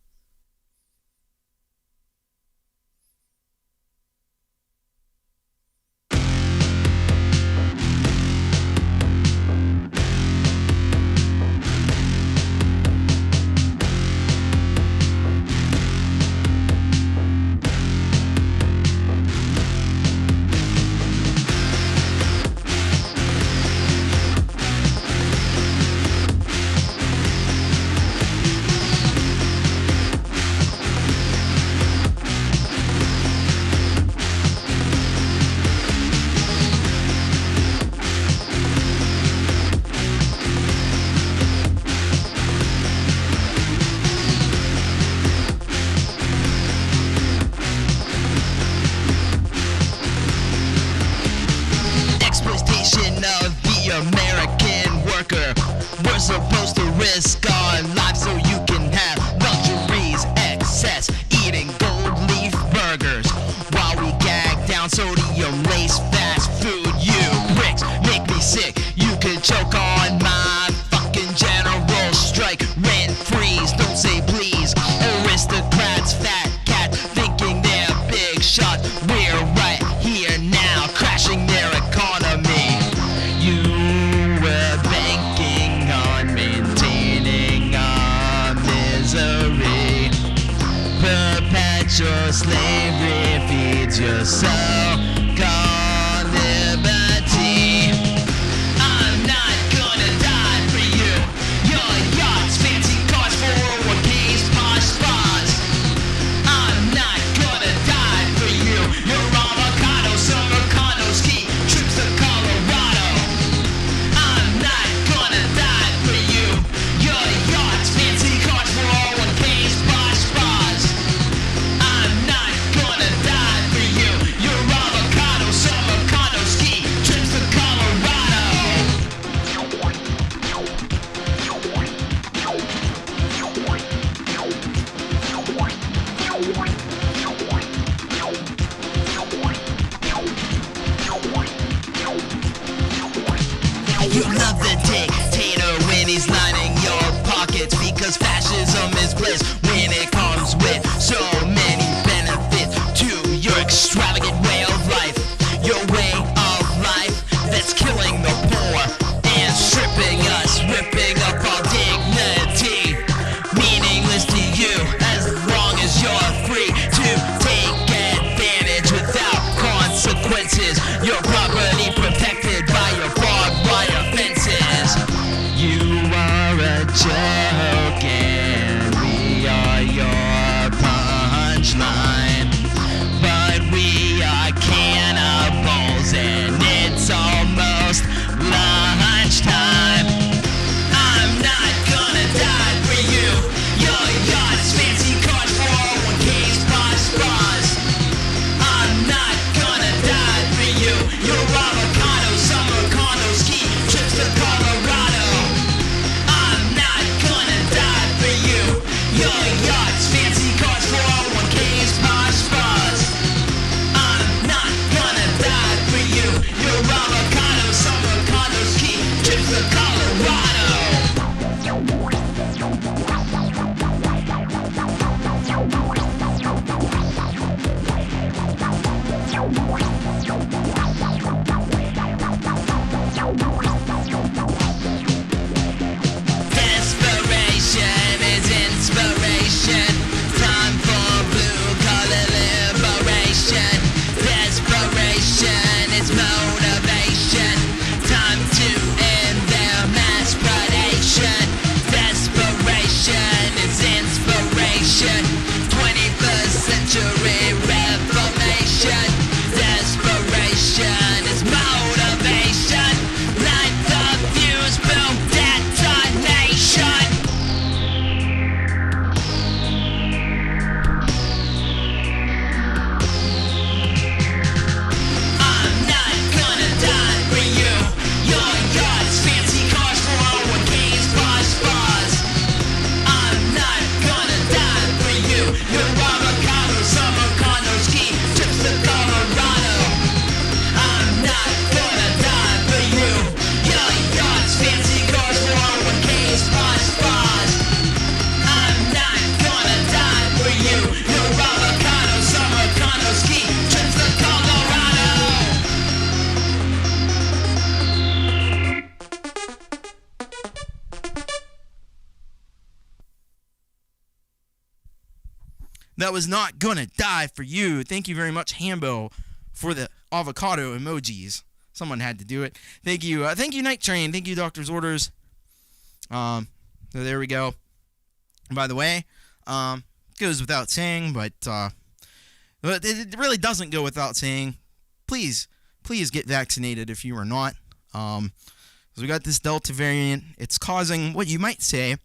Supposed to risk our lives so you can have luxuries, excess, eating gold leaf burgers while we gag down sodium laced fast food. You pricks make me sick. You could choke on my fucking general strike. Rent freeze, don't say please. Aristocrats, fat cat, thinking they're big shot. We're right here now, crashing their economy. You were banking on maintaining our misery. Perpetual slavery feeds your soul. Call liberty. I'm not gonna die for you. Your yachts, fancy cars, 401ks, posh spas. I'm not gonna die for you. Your avocado, summer condo, ski trips to Colorado. I'm not gonna die for you. Your yachts, fancy cars, 401ks, posh spas. I'm not gonna die for you. Your avocado, summer condo, ski trips to Colorado. You love the dictator when he's lining your pockets, because fascism is bliss when it comes with so many benefits to your extravagant way of life. Your way of life that's killing the poor and stripping us, ripping up our dignity. Meaningless to you as long as you're free to take advantage without consequences. Your property protected by your barbed wire fences. You are a joke and we that was not gonna die for you. Thank you very much, Hambo, for the avocado emojis. Someone had to do it. Thank you, Night Train. Thank you, Doctor's Orders. So there we go. And by the way, goes without saying, but it really doesn't go without saying. Please get vaccinated if you are not. So we got this Delta variant. It's causing what you might say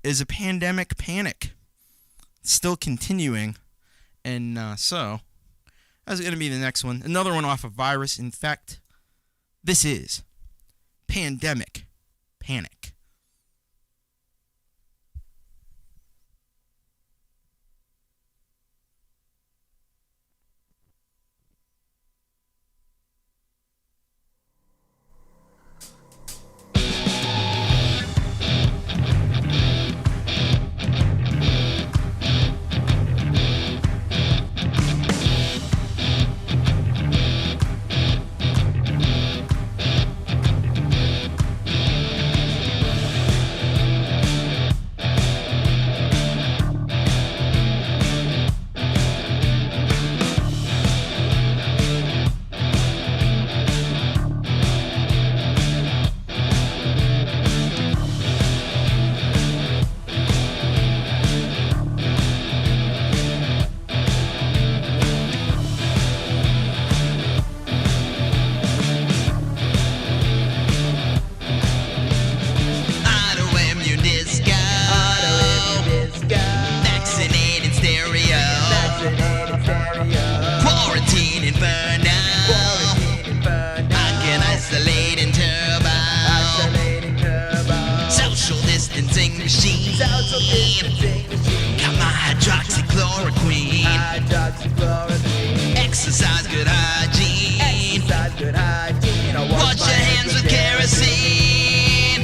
is a pandemic panic. It's still continuing. And so, that's going to be the next one. Another one off of Virus Infect. This is Pandemic Panic. Exercise good hygiene. Wash your hands with kerosene.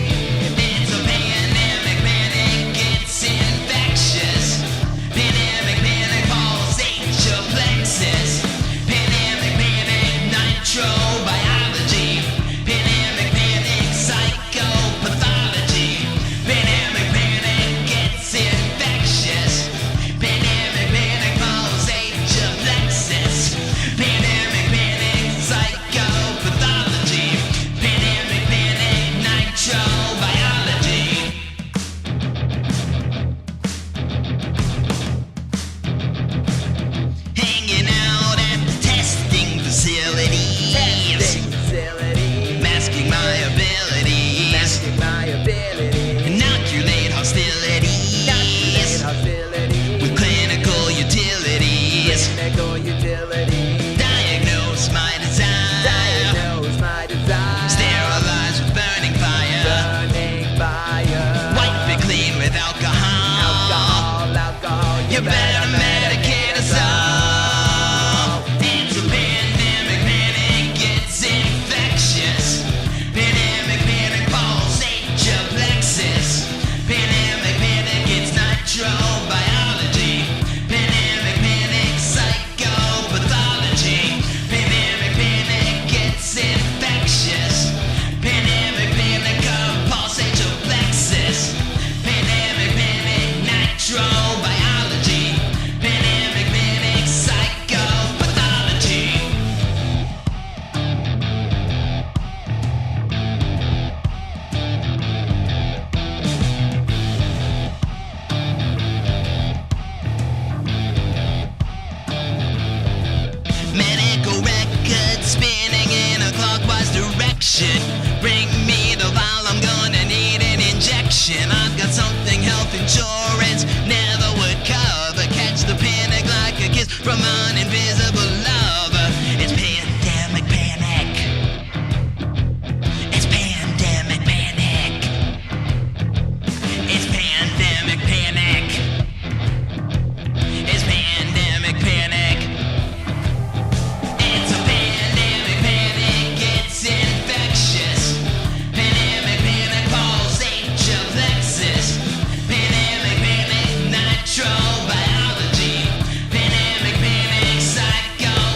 It's a pandemic panic, it's infectious. Pandemic panic pulsates your plexus. Pandemic panic nitrobiology. Pandemic panic psychopathology. Pandemic panic gets infectious. Pandemic panic pulsates your plexus. Pandemic panic psychopathology. Pandemic panic nitrobiology. Hanging out at the testing facilities. Masking my abilities. Inoculate hostilities. With clinical utilities. Diagnose my desire. Sterilize with burning fire. Wipe it clean with alcohol. You better medicate us all. It's a pandemic panic, it's infectious. Pandemic panic pulsates your plexus. Pandemic panic, it's nitrobiology. Pandemic panic psychopathology. Pandemic panic gets infectious. Pandemic panic pulsates your plexus. Pandemic panic nitrobiology. Pandemic panic psychopathology. Medical records spinning in a clockwise direction. Bring me the vial, I'm gonna need an injection. I've got something health insurance never would cover. Catch the panic like a kiss from an invisible lover. It's pandemic panic. It's pandemic panic. It's pandemic panic. It's pandemic panic. It's a pandemic panic, it's infectious. Pandemic panic pulsates your plexus. Pandemic panic nitrobiology. Pandemic panic psychopathology.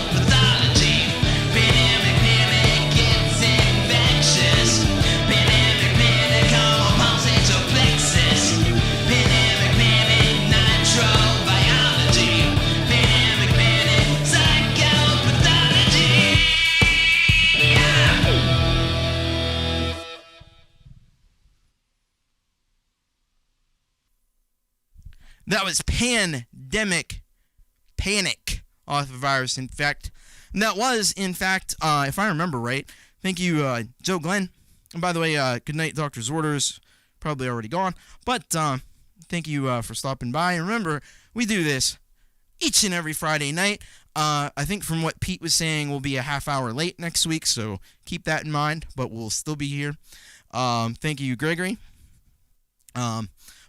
That was Pandemic Panic off of Virus Infect. And that was, in fact, if I remember right, thank you, Joe Glenn. And by the way, good night, Doctor's Orders. Probably already gone. But thank you for stopping by. And remember, we do this each and every Friday night. I think from what Pete was saying, we'll be a half hour late next week, so keep that in mind. But we'll still be here. Thank you, Gregory.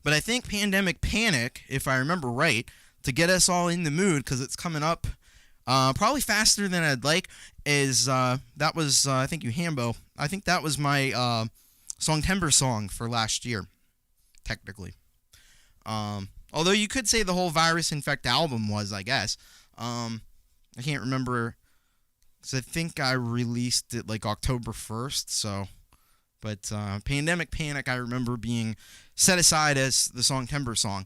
But I think Pandemic Panic, if I remember right, to get us all in the mood, because it's coming up probably faster than I'd like, is that was, I think you, Hambo. I think that was my Songtember song for last year, technically. Although you could say the whole Virus Infect album was, I guess. I can't remember, because I think I released it like October 1st, so. But Pandemic Panic, I remember being set aside as the Songtember song.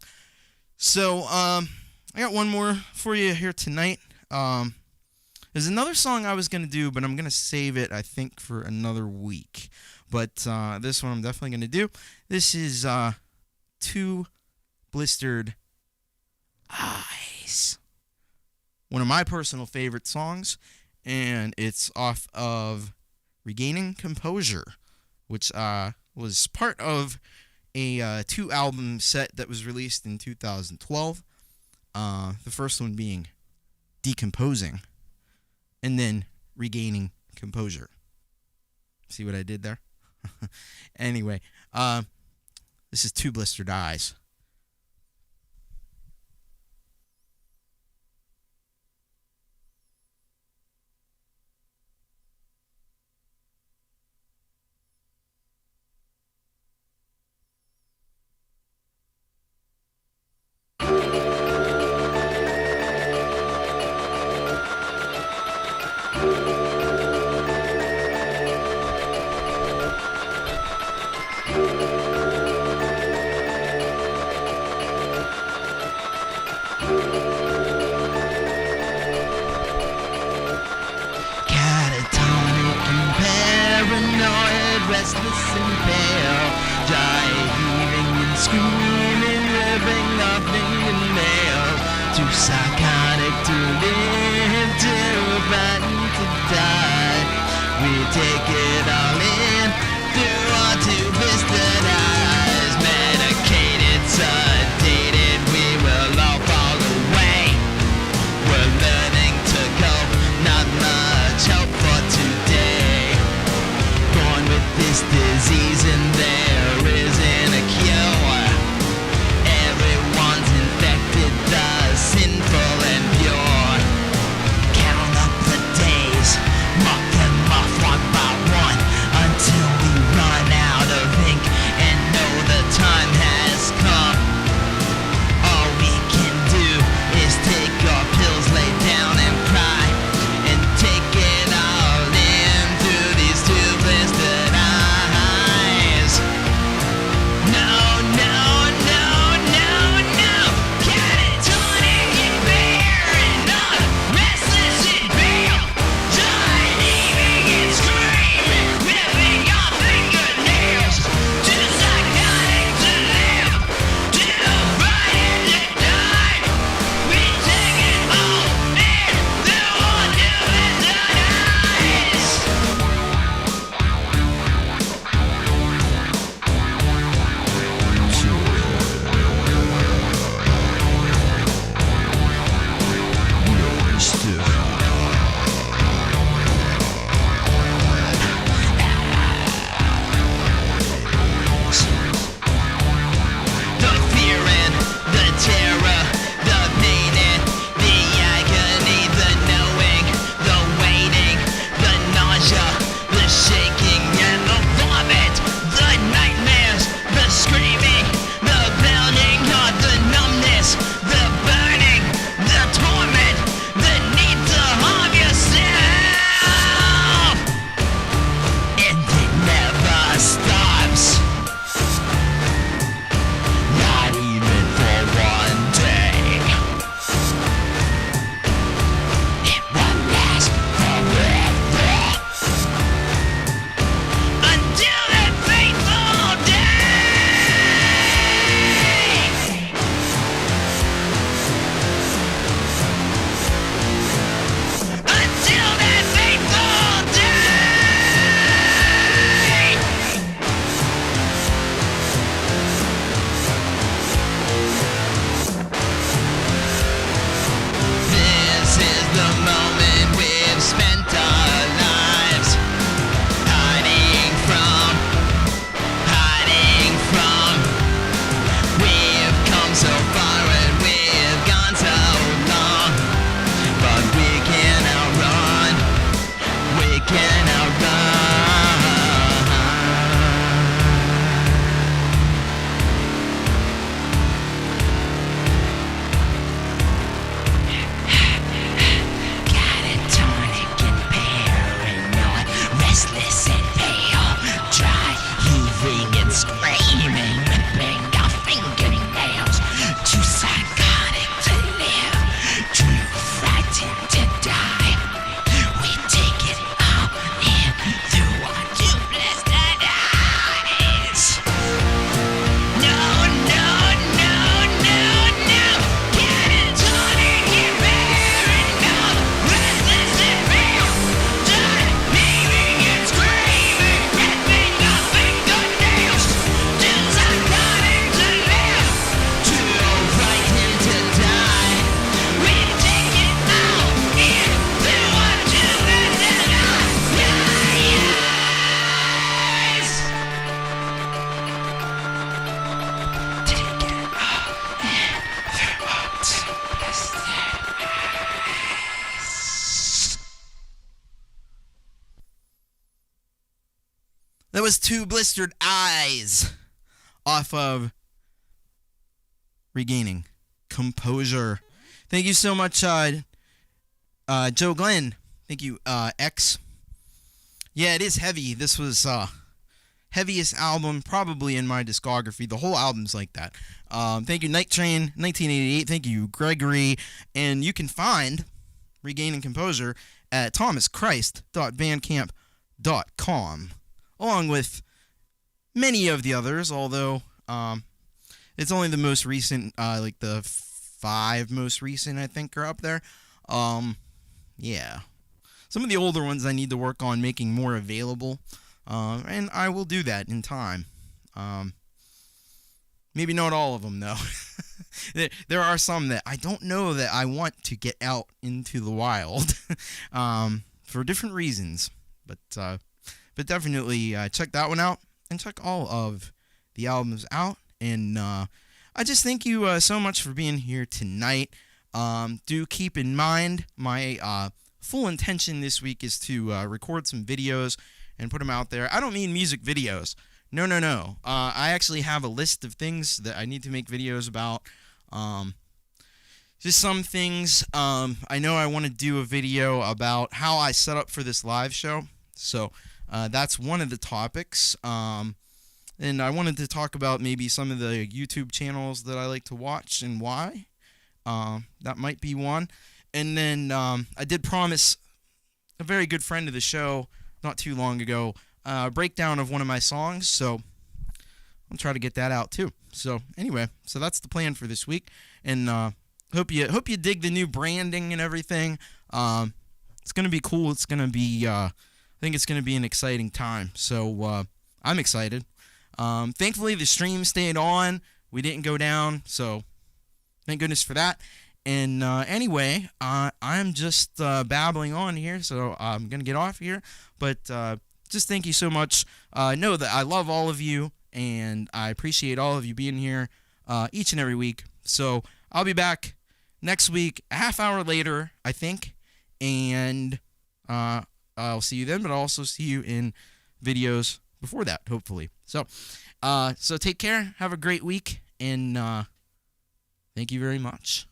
So, I got one more for you here tonight. There's another song I was going to do, but I'm going to save it, I think, for another week. But this one I'm definitely going to do. This is Two Blistered Eyes. One of my personal favorite songs, and it's off of Regaining Composure, which was part of a 2-album set that was released in 2012. The first one being Decomposing, and then Regaining Composure. See what I did there? Anyway, this is Two Blistered Eyes. Catatonic and paranoid, restless and pale, dry heaving and screaming, ripping off fingernail. Too psychotic to live, too frightened to die. We take it all in through our two blistered eyes. Medicated, sedated, we will all fall away. We're learning to cope, not much hope for today. Born with this disease and there isn't a cure. Everyone's infected, the sinful and pure. Count up the days, mark them off one by one. That was Two Blistered Eyes off of Regaining Composure. Thank you so much, Joe Glenn. Thank you, X. Yeah, it is heavy. This was heaviest album probably in my discography. The whole album's like that. Thank you, Night Train 1988. Thank you, Gregory. And you can find Regaining Composure at thomaschrist.bandcamp.com, along with many of the others, although it's only the most recent, like the 5 most recent, I think, are up there. Yeah. Some of the older ones I need to work on making more available, and I will do that in time. Maybe not all of them, though. There are some that I don't know that I want to get out into the wild for different reasons. But definitely check that one out and check all of the albums out. And I just thank you so much for being here tonight. Do keep in mind my full intention this week is to record some videos and put them out there. I don't mean music videos. No. I actually have a list of things that I need to make videos about. Just some things. I know I want to do a video about how I set up for this live show. So that's one of the topics. And I wanted to talk about maybe some of the YouTube channels that I like to watch and why. That might be one. And then I did promise a very good friend of the show not too long ago a breakdown of one of my songs, so I'll try to get that out too. So anyway, so that's the plan for this week, and hope you dig the new branding and everything. It's gonna be cool. It's gonna be I think it's gonna be an exciting time. So I'm excited. Thankfully the stream stayed on. We didn't go down, so thank goodness for that. And anyway, I'm just babbling on here, so I'm going to get off here. But just thank you so much. Know that I love all of you, and I appreciate all of you being here each and every week. So I'll be back next week, a half hour later, I think. And I'll see you then, but I'll also see you in videos before that, hopefully. So take care. Have a great week, and thank you very much.